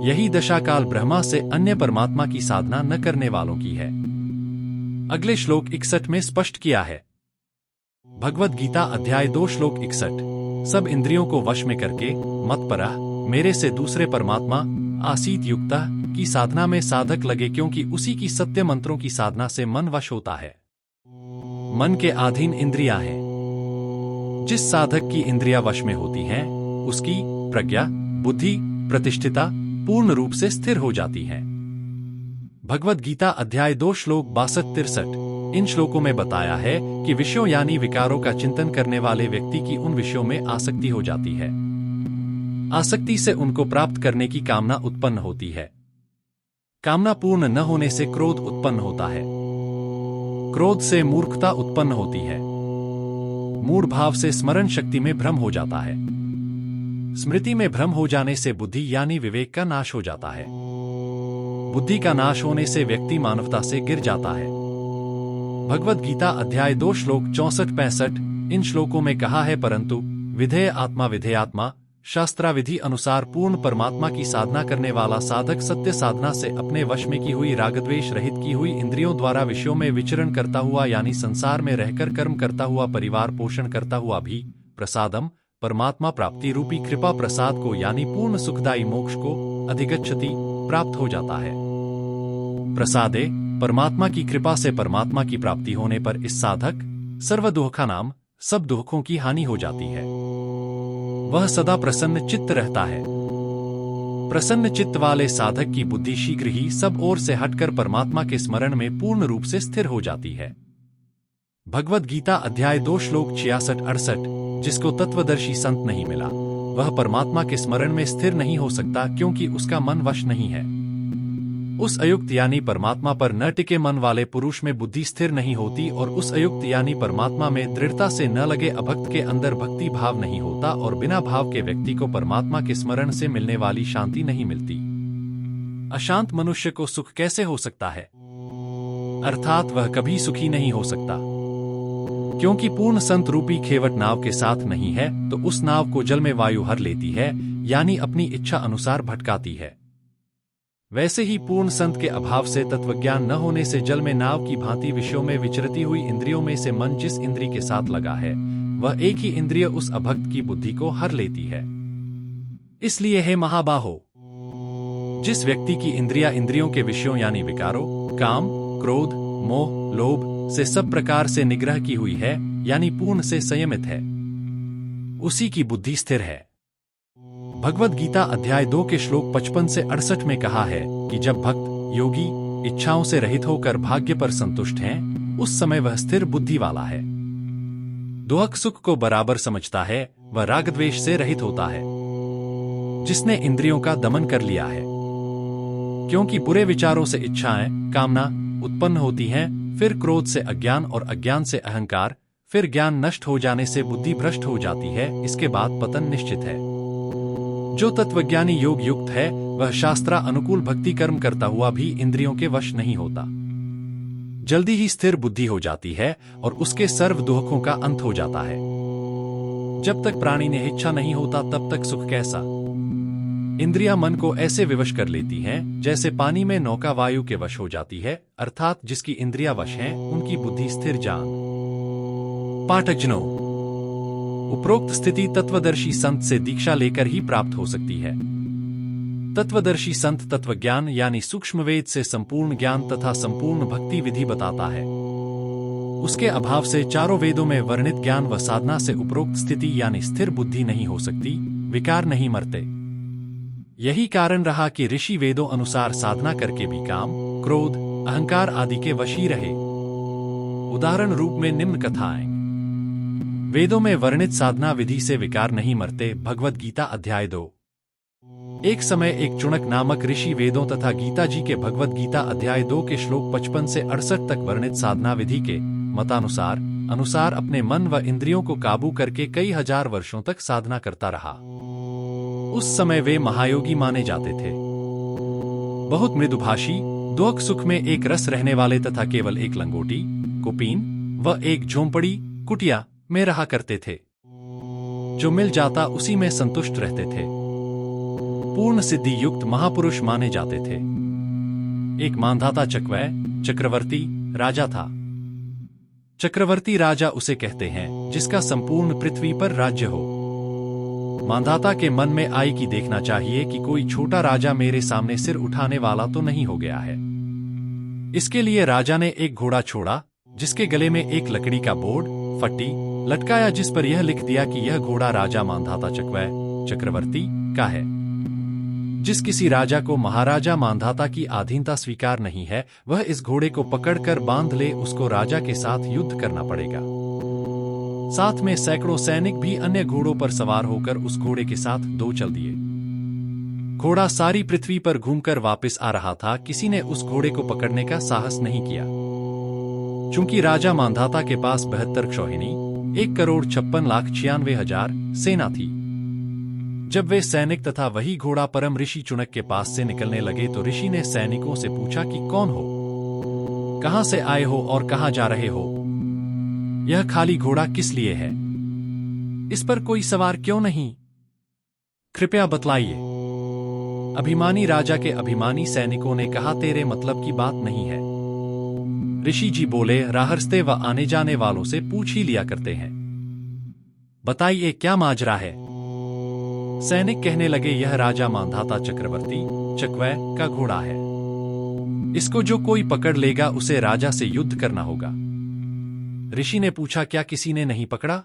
यही दशा काल ब्रह्मा से अन्य परमात्मा की साधना न करने वालों की है। अगले श्लोक 61 में स्पष्ट किया है। भगवद गीता अध्याय 2 श्लोक 61। सब इंद्रियों को वश में करके मत्परः मेरे से दूसरे परमात्मा आसीत युक्तः की साधना में साधक लगे, क्योंकि उसी की सत्य मंत्रों की साधना से मन वश होता है। मन के अधीन इंद्रियां हैं। जिस साधक की इंद्रिया वश में होती हैं, उसकी प्रज्ञा बुद्धि प्रतिष्ठिता पूर्ण रूप से स्थिर हो जाती है। भगवद गीता अध्याय 2 श्लोक 62-63। इन श्लोकों में बताया है कि विषयों यानी विकारों का चिंतन करने वाले व्यक्ति की उन विषयों में आसक्ति हो जाती है। आसक्ति से उनको प्राप्त करने की कामना उत्पन्न होती है। कामना पूर्ण न होने से क्रोध उत्पन्न होता है। क्रोध से मूर्खता उत्पन्न होती है। मूढ़ भाव से स्मरण शक्ति में भ्रम हो जाता है। स्मृति में भ्रम हो जाने से बुद्धि यानी विवेक का नाश हो जाता है। बुद्धि का नाश होने से व्यक्ति मानवता से गिर जाता है। भगवद गीता अध्याय 2 श्लोक 64-65। इन श्लोकों में कहा है, परंतु विधेय आत्मा शास्त्राविधि अनुसार पूर्ण परमात्मा की साधना करने वाला साधक सत्य साधना से अपने वश में की हुई रागद्वेष रहित की हुई इंद्रियों द्वारा विषयों में विचरण करता हुआ यानी संसार में रहकर कर्म करता हुआ परिवार पोषण करता हुआ भी प्रसादम परमात्मा प्राप्ति रूपी कृपा प्रसाद को यानी पूर्ण सुखदायी मोक्ष को अधिगच्छति प्राप्त हो जाता है। प्रसादे परमात्मा की कृपा से परमात्मा की प्राप्ति होने पर इस साधक सर्व दुखा नाम सब दुखों की हानि हो जाती है। वह सदा प्रसन्न चित्त रहता है। प्रसन्न चित्त वाले साधक की बुद्धि शीघ्र ही सब ओर से हटकर परमात्मा के स्मरण में पूर्ण रूप से स्थिर हो जाती है। भगवद गीता अध्याय 2 श्लोक 66-68। जिसको तत्वदर्शी संत नहीं मिला, वह परमात्मा के स्मरण में स्थिर नहीं हो सकता, क्योंकि उसका मन वश नहीं है। उस अयुक्त यानी परमात्मा पर न टिके मन वाले पुरुष में बुद्धि स्थिर नहीं होती, और उस अयुक्त यानी परमात्मा में दृढ़ता से न लगे अभक्त के अंदर भक्ति भाव नहीं होता, और बिना भाव के व्यक्ति को परमात्मा के स्मरण से मिलने वाली शांति नहीं मिलती। अशांत मनुष्य को सुख कैसे हो सकता है? अर्थात वह कभी सुखी नहीं हो सकता, क्योंकि पूर्ण संत रूपी खेवट नाव के साथ नहीं है, तो उस नाव को जल में वायु हर लेती है, यानी अपनी इच्छा अनुसार भटकाती है। वैसे ही पूर्ण संत के अभाव से तत्वज्ञान न होने से जल में नाव की भांति विषयों में विचरती हुई इंद्रियों में से मन जिस इंद्री के साथ लगा है, वह एक ही इंद्रिय उस अभक्त की बुद्धि को हर लेती है। इसलिए हे महाबाहो, जिस व्यक्ति की इंद्रिया इंद्रियों के विषयों यानी विकारों काम क्रोध मोह लोभ से सब प्रकार से निग्रह की हुई है, यानी पूर्ण से संयमित है, उसी की बुद्धि स्थिर है। भगवद गीता अध्याय 2 के श्लोक 55 से 68 में कहा है कि जब भक्त योगी इच्छाओं से रहित होकर भाग्य पर संतुष्ट हैं, उस समय वह स्थिर बुद्धि वाला है। दुख सुख को बराबर समझता है, वह रागद्वेष से रहित होता है, जिसने इंद्रियों का दमन कर लिया है। क्योंकि बुरे विचारों से इच्छाएं कामना उत्पन्न होती हैं, फिर क्रोध से अज्ञान और अज्ञान से अहंकार, फिर ज्ञान नष्ट हो जाने से बुद्धि भ्रष्ट हो जाती है। इसके बाद पतन निश्चित है। जो तत्वज्ञानी योग युक्त है, वह शास्त्रा अनुकूल भक्ति कर्म करता हुआ भी इंद्रियों के वश नहीं होता, जल्दी ही स्थिर बुद्धि हो जाती है और उसके सर्व दुखों का अंत हो जाता है। जब तक प्राणी ने इच्छा नहीं होता, तब तक सुख कैसा? इंद्रियां मन को ऐसे विवश कर लेती हैं जैसे पानी में नौका वायु के वश हो जाती है, अर्थात जिसकी इंद्रियां वश हैं, उनकी बुद्धि स्थिर जान। पाठकजनों, उपरोक्त स्थिति तत्वदर्शी संत से दीक्षा लेकर ही प्राप्त हो सकती है। तत्वदर्शी संत तत्वज्ञान यानी सूक्ष्म वेद से संपूर्ण ज्ञान तथा संपूर्ण भक्ति विधि बताता है। उसके अभाव से चारों वेदों में वर्णित ज्ञान व साधना से उपरोक्त स्थिति यानी स्थिर बुद्धि नहीं हो सकती, विकार नहीं मरते। यही कारण रहा कि ऋषि वेदों अनुसार साधना करके भी काम क्रोध अहंकार आदि के वश ही रहे। उदाहरण रूप में निम्न कथाएं। वेदों में वर्णित साधना विधि से विकार नहीं मरते। भगवद गीता अध्याय 2। एक समय एक चुनक नामक ऋषि वेदों तथा गीता जी के भगवद गीता अध्याय 2 के श्लोक 55 से 68 तक वर्णित साधना विधि के मतानुसार अपने मन व इंद्रियों को काबू करके कई हजार वर्षों तक साधना करता रहा। उस समय वे महायोगी माने जाते थे। बहुत मृदुभाषी, दुख सुख में एक रस रहने वाले तथा केवल एक लंगोटी, कुपीन व एक झोंपड़ी, कुटिया में रहा करते थे। जो मिल जाता उसी में संतुष्ट रहते थे। पूर्ण सिद्धि युक्त महापुरुष माने जाते थे। एक मानधाता चक्रवर्ती राजा था। चक्रवर्ती राजा उसे कहते हैं जिसका संपूर्ण पृथ्वी पर राज्य हो। मानधाता के मन में आई कि देखना चाहिए कि कोई छोटा राजा मेरे सामने सिर उठाने वाला तो नहीं हो गया है। इसके लिए राजा ने एक घोड़ा छोड़ा जिसके गले में एक लकड़ी का बोर्ड फट्टी लटकाया, जिस पर यह लिख दिया कि यह घोड़ा राजा मानधाता चक्रवर्ती का है। जिस किसी राजा को महाराजा मानधाता की अधीनता स्वीकार नहीं है, वह इस घोड़े को पकड़कर बांध ले, उसको राजा के साथ युद्ध करना पड़ेगा। साथ में सैकड़ों सैनिक भी अन्य घोड़ों पर सवार होकर उस घोड़े के साथ दो चल दिए। घोड़ा सारी पृथ्वी पर घूमकर वापस आ रहा था। किसी ने उस घोड़े को पकड़ने का साहस नहीं किया। चूंकि राजा मानधाता के पास 72 क्षौहिणी 1,56,96,000 सेना थी। जब वे सैनिक तथा वही घोड़ा परम ऋषि चुनक के पास से निकलने लगे तो ऋषि ने सैनिकों से पूछा कि कौन हो, कहां से आए हो और कहां जा रहे हो? यह खाली घोड़ा किस लिए है? इस पर कोई सवार क्यों नहीं? कृपया बतलाइए। अभिमानी राजा के अभिमानी सैनिकों ने कहा, तेरे मतलब की बात नहीं है। ऋषि जी बोले, राहस्ते व आने जाने वालों से पूछ ही लिया करते हैं। बताइए क्या माजरा है? सैनिक कहने लगे, यह राजा मानधाता चक्रवर्ती का घोड़ा है। इसको जो कोई पकड़ लेगा उसे राजा से युद्ध करना होगा। ऋषि ने पूछा, क्या किसी ने नहीं पकड़ा?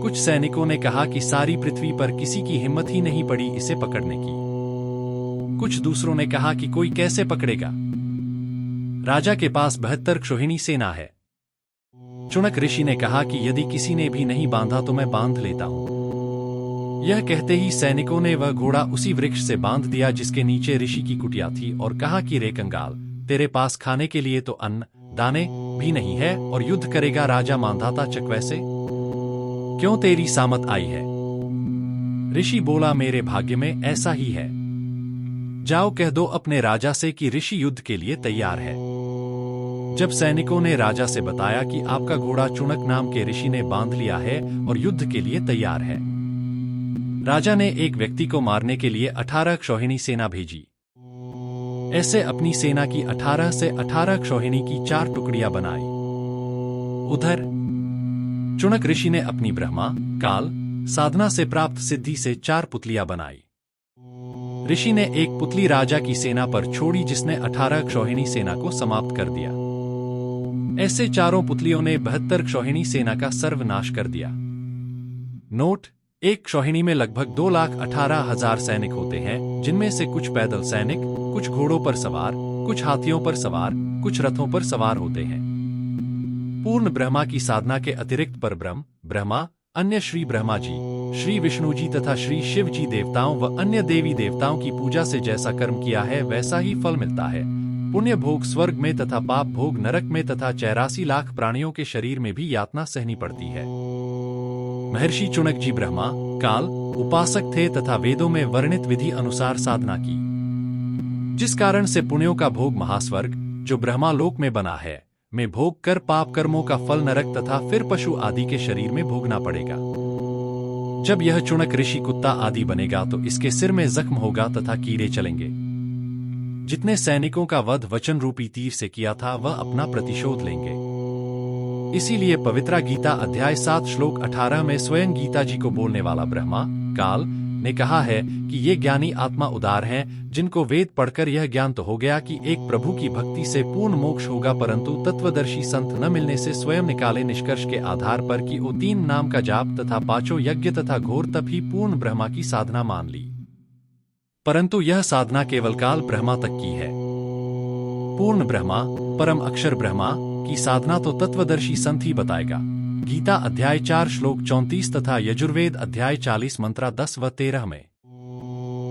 कुछ सैनिकों ने कहा कि सारी पृथ्वी पर किसी की हिम्मत ही नहीं पड़ी इसे पकड़ने की। कुछ दूसरों ने कहा कि कोई कैसे पकड़ेगा, राजा के पास 72 क्षौहिणी सेना है। चुनक ऋषि ने कहा कि यदि किसी ने भी नहीं बांधा तो मैं बांध लेता हूं। यह कहते ही सैनिकों ने वह घोड़ा उसी वृक्ष से बांध दिया जिसके नीचे ऋषि की कुटिया थी और कहा कि रे कंगाल, तेरे पास खाने के लिए तो अन्न दाने भी नहीं है और युद्ध करेगा राजा मानधाता चक्रवर्ती से? क्यों तेरी सामत आई है? ऋषि बोला, मेरे भाग्य में ऐसा ही है। जाओ कह दो अपने राजा से कि ऋषि युद्ध के लिए तैयार है। जब सैनिकों ने राजा से बताया कि आपका घोड़ा चुनक नाम के ऋषि ने बांध लिया है और युद्ध के लिए तैयार है, राजा ने एक व्यक्ति को मारने के लिए 18 क्षौहिणी सेना भेजी। ऐसे अपनी सेना की 18 से 18 क्षौहिणी की 4 टुकड़ियां बनाई। उधर चुनक ऋषि ने अपनी ब्रह्मा काल साधना से प्राप्त सिद्धि से 4 पुतलियां बनाई। ऋषि ने एक पुतली राजा की सेना पर छोड़ी जिसने 18 क्षौहिणी सेना को समाप्त कर दिया। ऐसे चारों पुतलियों ने 72 क्षौहिणी सेना का सर्वनाश कर दिया। नोट: एक क्षौहिणी में लगभग 2,18,000 सैनिक होते हैं, जिनमें से कुछ पैदल सैनिक, कुछ घोड़ों पर सवार, कुछ हाथियों पर सवार, कुछ रथों पर सवार होते हैं। पूर्ण ब्रह्मा की साधना के अतिरिक्त पर ब्रह्मा, अन्य श्री ब्रह्मा जी, श्री विष्णु जी तथा श्री शिव जी देवताओं व अन्य देवी देवताओं की पूजा से जैसा कर्म किया है वैसा ही फल मिलता है। पुण्य भोग स्वर्ग में तथा पाप भोग नरक में तथा 84 लाख प्राणियों के शरीर में भी यातना सहनी पड़ती है। महर्षि चुनक जी ब्रह्मा काल उपासक थे तथा वेदों में वर्णित विधि अनुसार साधना की, जिस कारण से पुण्यों का भोग महास्वर्ग जो ब्रह्मा लोक में बना है में भोग कर पाप कर्मों का फल नरक तथा फिर पशु आदि के शरीर में भोगना पड़ेगा। जब यह चुनक ऋषि कुत्ता आदि बनेगा तो इसके सिर में जख्म होगा तथा कीड़े चलेंगे। जितने सैनिकों का वध वचन रूपी तीर से किया था वह अपना प्रतिशोध लेंगे। इसीलिए पवित्रा गीता अध्याय 7 श्लोक 18 में स्वयं गीता जी को बोलने वाला ब्रह्मा काल ने कहा है कि ये ज्ञानी आत्मा उदार हैं, जिनको वेद पढ़कर यह ज्ञान तो हो गया कि एक प्रभु की भक्ति से पूर्ण मोक्ष होगा, परंतु तत्वदर्शी संत न मिलने से स्वयं निकाले निष्कर्ष के आधार पर कि ओ 3 नाम का जाप तथा 5 यज्ञ तथा घोर तप ही पूर्ण ब्रह्मा की साधना मान ली। परंतु यह साधना केवल काल ब्रह्मा तक की है। पूर्ण ब्रह्मा, परम अक्षर ब्रह्मा, कि साधना तो तत्वदर्शी संत ही बताएगा। गीता अध्याय 4 श्लोक 34 तथा यजुर्वेद अध्याय 40 मंत्रा 10 व 13 में।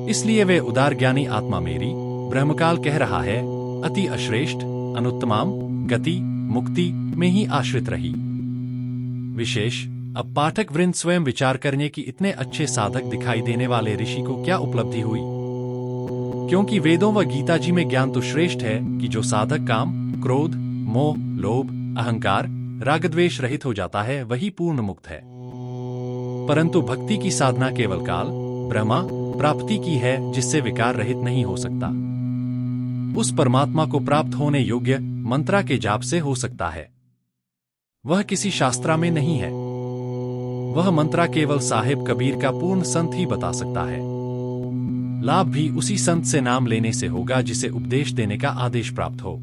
इसलिए वे उदार ज्ञानी आत्मा मेरी ब्रह्मकाल कह रहा है अति अश्रेष्ठ अनुत्तमाम गति मुक्ति में ही आश्रित रही। विशेष अब पाठक वृंद स्वयं विचार करने की इतने अच्छे साधक दिखाई देने वाले ऋषि को क्या उपलब्धि हुई, क्योंकि वेदों व गीता जी में ज्ञान तो श्रेष्ठ है कि जो साधक काम क्रोध मोह लोभ अहंकार रागद्वेष रहित हो जाता है वही पूर्ण मुक्त है। परंतु भक्ति की साधना केवल काल ब्रह्मा प्राप्ति की है जिससे विकार रहित नहीं हो सकता। उस परमात्मा को प्राप्त होने योग्य मंत्रा के जाप से हो सकता है। वह किसी शास्त्रा में नहीं है। वह मंत्रा केवल साहिब कबीर का पूर्ण संत ही बता सकता है। लाभ भी उसी संत से नाम लेने से होगा जिसे उपदेश देने का आदेश प्राप्त हो।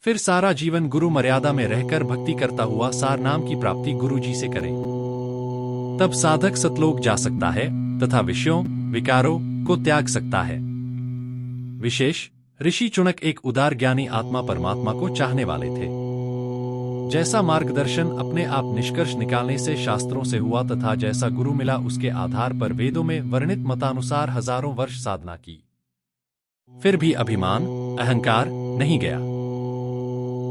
फिर सारा जीवन गुरु मर्यादा में रहकर भक्ति करता हुआ सार नाम की प्राप्ति गुरु जी से करे। तब साधक सतलोक जा सकता है तथा विषयों विकारों को त्याग सकता है। विशेष ऋषि चुनक एक उदार ज्ञानी आत्मा परमात्मा को चाहने वाले थे। जैसा मार्गदर्शन अपने आप निष्कर्ष निकालने से शास्त्रों से हुआ तथा जैसा गुरु मिला उसके आधार पर वेदों में वर्णित मतानुसार हजारों वर्ष साधना की। फिर भी अभिमान अहंकार नहीं गया।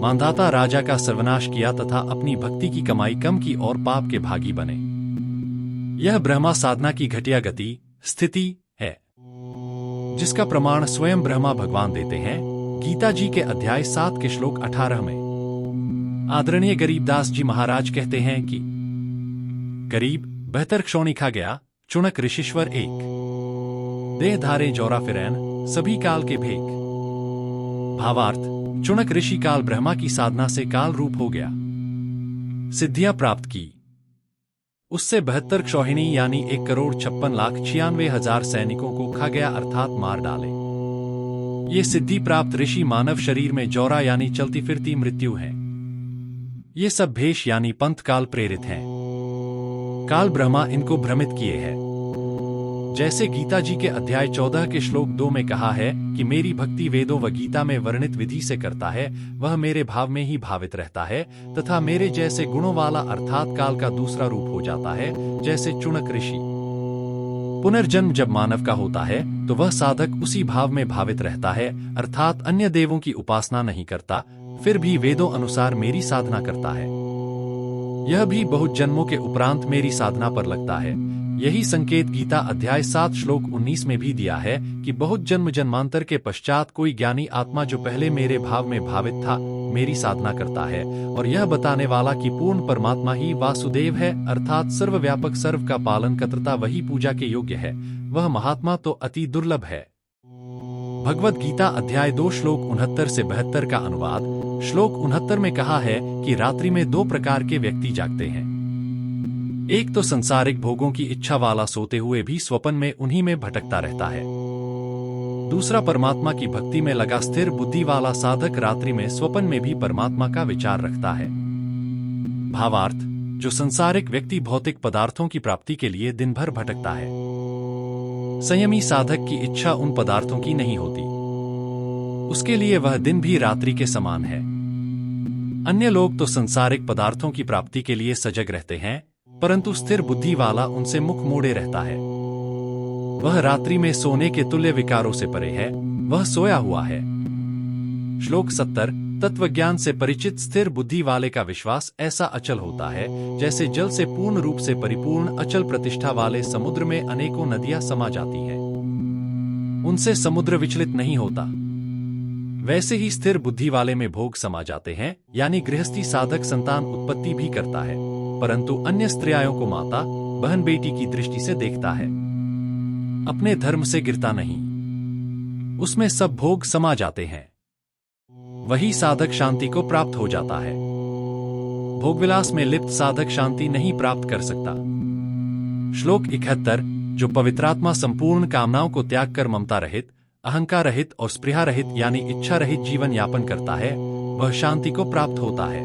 मांधाता राजा का सर्वनाश किया तथा अपनी भक्ति की कमाई कम की और पाप के भागी बने। यह ब्रह्मा साधना की घटिया गति स्थिति है, जिसका प्रमाण स्वयं ब्रह्मा भगवान देते हैं। गीता जी के अध्याय 7 के श्लोक 18 में आदरणीय गरीबदास जी महाराज कहते हैं कि गरीब बेहतर क्षोणी खा गया चुनक ऋषिश्वर एक देह धारे जौरा फिरैन सभी काल के भेक। भावार्थ चुनक ऋषि काल ब्रह्मा की साधना से काल रूप हो गया, सिद्धियां प्राप्त की। उससे 72 क्षौहिणी यानी 1,56,96,000 सैनिकों को खा गया अर्थात मार डाले। ये सिद्धि प्राप्त ऋषि मानव शरीर में जौरा यानी चलती फिरती मृत्यु है। ये सब भेष यानी पंथ काल प्रेरित हैं। काल ब्रह्मा इनको भ्रमित किए हैं। जैसे गीता जी के अध्याय 14 के श्लोक 2 में कहा है कि मेरी भक्ति वेदों व गीता में वर्णित विधि से करता है, वह मेरे भाव में ही भावित रहता है तथा मेरे जैसे गुणों वाला अर्थात काल का दूसरा रूप हो जाता है। जैसे चुनक ऋषि पुनर्जन्म जब मानव का होता है तो वह साधक उसी भाव में भावित रहता है अर्थात अन्य देवों की उपासना नहीं करता, फिर भी वेदों अनुसार मेरी साधना करता है। यह भी बहुत जन्मों के उपरांत मेरी साधना पर लगता है। यही संकेत गीता अध्याय 7 श्लोक 19 में भी दिया है कि बहुत जन्म जन्मांतर के पश्चात कोई ज्ञानी आत्मा जो पहले मेरे भाव में भावित था मेरी साधना करता है। और यह बताने वाला कि पूर्ण परमात्मा ही वासुदेव है अर्थात सर्वव्यापक सर्व का पालन कर्ता वही पूजा के योग्य है। वह महात्मा तो अति दुर्लभ है। भगवत गीता अध्याय 2 श्लोक 69 से 72 का अनुवाद। श्लोक 69 में कहा है कि रात्रि में 2 प्रकार के व्यक्ति जागते हैं। एक तो संसारिक भोगों की इच्छा वाला सोते हुए भी स्वप्न में उन्हीं में भटकता रहता है। दूसरा परमात्मा की भक्ति में लगा स्थिर बुद्धि वाला साधक रात्रि में स्वप्न में भी परमात्मा का विचार रखता है। भावार्थ जो संसारिक व्यक्ति भौतिक पदार्थों की प्राप्ति के लिए दिन भर भटकता है, संयमी साधक की इच्छा उन पदार्थों की नहीं होती, उसके लिए वह दिन भी रात्रि के समान है। अन्य लोग तो संसारिक पदार्थों की प्राप्ति के लिए सजग रहते हैं, परंतु स्थिर बुद्धि वाला उनसे मुख मोड़े रहता है। वह रात्रि में सोने के तुल्य विकारों से परे है, वह सोया हुआ है। श्लोक 70 तत्वज्ञान से परिचित स्थिर बुद्धि वाले का विश्वास ऐसा अचल होता है जैसे जल से पूर्ण रूप से परिपूर्ण अचल प्रतिष्ठा वाले समुद्र में अनेकों नदियां समा जाती हैं, उनसे समुद्र विचलित नहीं होता। वैसे ही स्थिर बुद्धि वाले में भोग समा जाते हैं, यानी गृहस्थी साधक संतान उत्पत्ति भी करता है, परंतु अन्य स्त्रियों को माता बहन बेटी की दृष्टि से देखता है, अपने धर्म से गिरता नहीं। उसमें सब भोग समा जाते हैं। वही साधक शांति को प्राप्त हो जाता है। भोगविलास में लिप्त साधक शांति नहीं प्राप्त कर सकता। श्लोक 71 जो पवित्रात्मा संपूर्ण कामनाओं को त्याग कर ममता रहित अहंकार रहित और स्पृहा रहित यानी इच्छा रहित जीवन यापन करता है, वह शांति को प्राप्त होता है।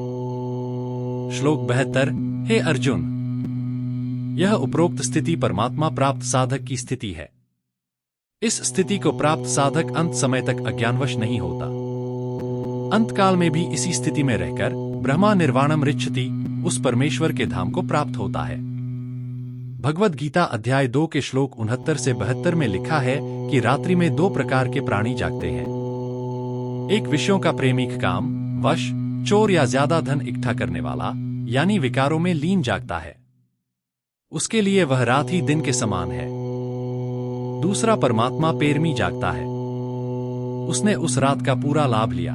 श्लोक 72 हे अर्जुन, यह उपरोक्त स्थिति परमात्मा प्राप्त साधक की स्थिति है। इस स्थिति को प्राप्त साधक अंत समय तक अज्ञानवश नहीं होता। अंतकाल में भी इसी स्थिति में रहकर ब्रह्मा निर्वाणम रिच्छति, उस परमेश्वर के धाम को प्राप्त होता है। भगवद गीता अध्याय 2 के श्लोक 69 से 72 में लिखा है कि रात्रि में 2 प्रकार के प्राणी जागते हैं। एक विषयों का प्रेमी, काम, वश, चोर या ज्यादा धन इकट्ठा करने वाला, यानी विकारों में लीन जागता है। उसके लिए वह रात ही दिन के समान है। दूसरा परमात्मा पेरमी जागता है। उसने उस रात का पूरा लाभ लिया।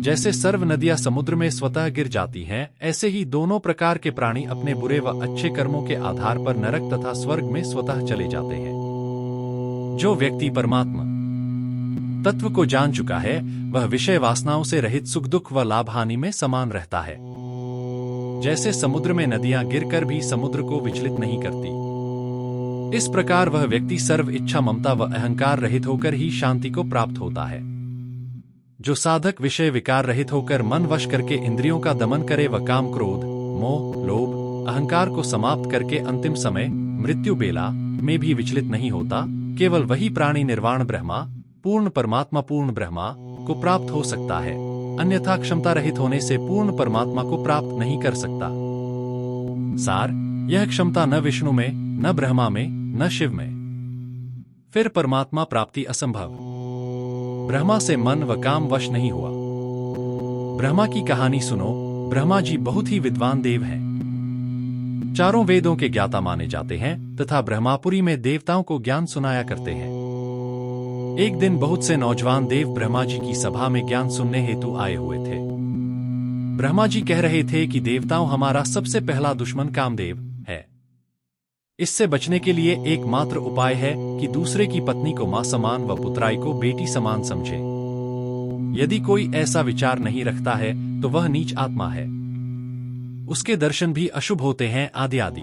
जैसे सर्व नदियां समुद्र में स्वतः गिर जाती हैं, ऐसे ही दोनों प्रकार के प्राणी अपने बुरे व अच्छे कर्मों के आधार पर नरक तथा स्वर्ग में स्वतः चले जाते हैं। जो व्यक्ति परमात्मा तत्व को जान चुका है, वह विषय वासनाओं से रहित सुख दुख व लाभ हानि में समान रहता है। जैसे समुद्र में नदियां गिरकर भी समुद्र को विचलित नहीं करती, इस प्रकार वह व्यक्ति सर्व इच्छा, ममता व अहंकार रहित होकर ही शांति को प्राप्त होता है। जो साधक विषय विकार रहित होकर मन वश करके इंद्रियों का दमन करे व काम, क्रोध, मोह, लोभ, अहंकार को समाप्त करके अंतिम समय मृत्यु बेला में भी विचलित नहीं होता, केवल वही प्राणी निर्वाण ब्रह्मा, पूर्ण परमात्मा, पूर्ण ब्रह्मा को प्राप्त हो सकता है। अन्यथा क्षमता रहित होने से पूर्ण परमात्मा को प्राप्त नहीं कर सकता। सार, यह क्षमता न विष्णु में, न ब्रह्मा में, न शिव में। फिर परमात्मा प्राप्ति असंभव। ब्रह्मा से मन व काम वश नहीं हुआ। ब्रह्मा की कहानी सुनो। ब्रह्मा जी बहुत ही विद्वान देव हैं। 4 वेदों के ज्ञाता माने जाते हैं तथा ब्रह्मापुरी में देवताओं को ज्ञान सुनाया करते हैं। एक दिन बहुत से नौजवान देव ब्रह्मा जी की सभा में ज्ञान सुनने हेतु आए हुए थे। ब्रह्मा जी कह रहे थे कि देवताओं, हमारा सबसे पहला दुश्मन कामदेव है। इससे बचने के लिए एकमात्र उपाय है कि दूसरे की पत्नी को मां समान व पुत्राई को बेटी समान समझे। यदि कोई ऐसा विचार नहीं रखता है तो वह नीच आत्मा है। उसके दर्शन भी अशुभ होते हैं, आदि आदि।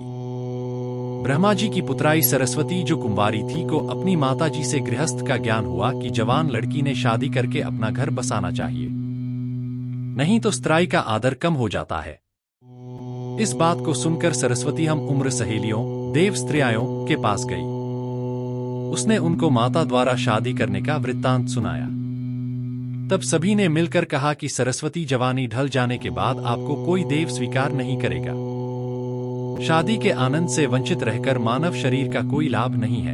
ब्रह्मा जी की पुत्राई सरस्वती, जो कुंवारी थी, को अपनी माता जी से गृहस्थ का ज्ञान हुआ कि जवान लड़की ने शादी करके अपना घर बसाना चाहिए, नहीं तो स्त्राई का आदर कम हो जाता है। इस बात को सुनकर सरस्वती हम उम्र सहेलियों, देव स्त्रियों के पास गई। उसने उनको माता द्वारा शादी करने का वृत्तांत सुनाया। तब सभी ने मिलकर कहा कि सरस्वती, जवानी ढल जाने के बाद आपको कोई देव स्वीकार नहीं करेगा। शादी के आनंद से वंचित रहकर मानव शरीर का कोई लाभ नहीं है।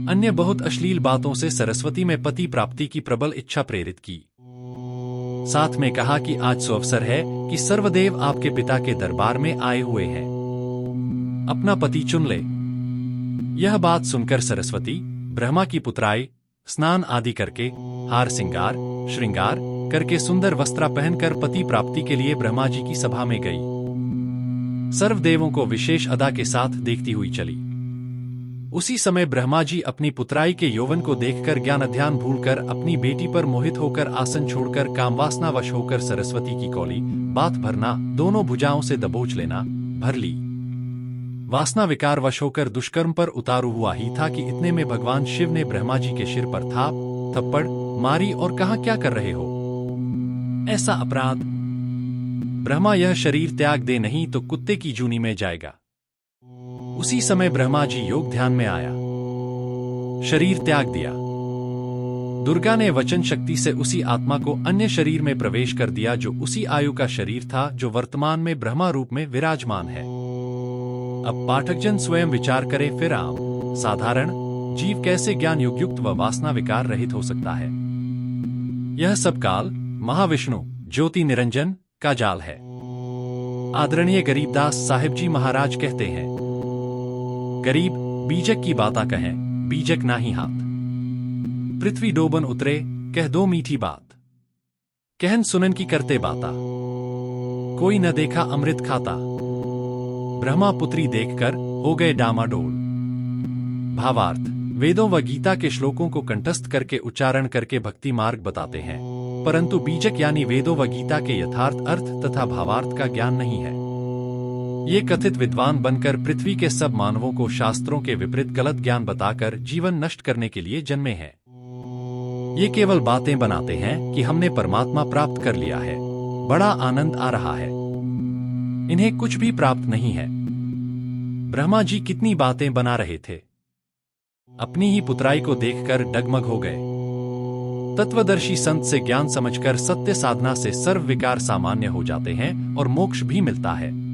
अन्य बहुत अश्लील बातों से सरस्वती में पति प्राप्ति की प्रबल इच्छा प्रेरित की। साथ में कहा कि आज सुअवसर है कि सर्वदेव आपके पिता के दरबार में आए हुए हैं, अपना पति चुन ले। यह बात सुनकर सरस्वती, ब्रह्मा की पुत्राई, स्नान आदि करके, हार सिंगार श्रृंगार करके, सुंदर वस्त्र पहनकर पति प्राप्ति के लिए ब्रह्मा जी की सभा में गई। सर्वदेवों को विशेष अदा के साथ देखती हुई चली। उसी समय ब्रह्मा जी अपनी पुत्राई के यौवन को देखकर ज्ञान ध्यान भूलकर अपनी बेटी पर मोहित होकर आसन छोड़कर कामवासना वश होकर सरस्वती की कौली, बात भरना, दोनों भुजाओं से दबोच लेना, भर ली। वासना विकार वश होकर दुष्कर्म पर उतारू हुआ ही था कि इतने में भगवान शिव ने ब्रह्मा जी के सिर पर थप्पड़ मारी और कहा, क्या कर रहे हो, ऐसा अपराध। ब्रह्मा, यह शरीर त्याग दे, नहीं तो कुत्ते की जूनी में जाएगा। उसी समय ब्रह्मा जी योग ध्यान में आया, शरीर त्याग दिया। दुर्गा ने वचन शक्ति से उसी आत्मा को अन्य शरीर में प्रवेश कर दिया, जो उसी आयु का शरीर था जो वर्तमान में ब्रह्मा रूप में विराजमान है। अब पाठकजन स्वयं विचार करे, फिर आम साधारण जीव कैसे ज्ञान युक्त व वासना विकार रहित हो सकता है। यह सब काल महाविष्णु ज्योति निरंजन का जाल है। आदरणीय गरीबदास साहिब जी महाराज कहते हैं, गरीब बीजक की बाता कहें, बीजक नाही हाथ। पृथ्वी डोबन उतरे, कह दो मीठी बात। कहन सुनन की करते बाता, कोई न देखा अमृत खाता। ब्रह्मा पुत्री देखकर हो गए डामाडोल। भावार्थ, वेदों व गीता के श्लोकों को कंठस्थ करके उच्चारण करके भक्ति मार्ग बताते हैं, परंतु बीजक यानी वेदों व गीता के यथार्थ अर्थ तथा भावार्थ का ज्ञान नहीं है। ये कथित विद्वान बनकर पृथ्वी के सब मानवों को शास्त्रों के विपरीत गलत ज्ञान बताकर जीवन नष्ट करने के लिए जन्मे हैं। ये केवल बातें बनाते हैं कि हमने परमात्मा प्राप्त कर लिया है, बड़ा आनंद आ रहा है। इन्हें कुछ भी प्राप्त नहीं है। ब्रह्मा जी कितनी बातें बना रहे थे, अपनी ही पुत्राई को देखकर डगमग हो गए। तत्वदर्शी संत से ज्ञान समझकर सत्य साधना से सर्व विकार सामान्य हो जाते हैं और मोक्ष भी मिलता है।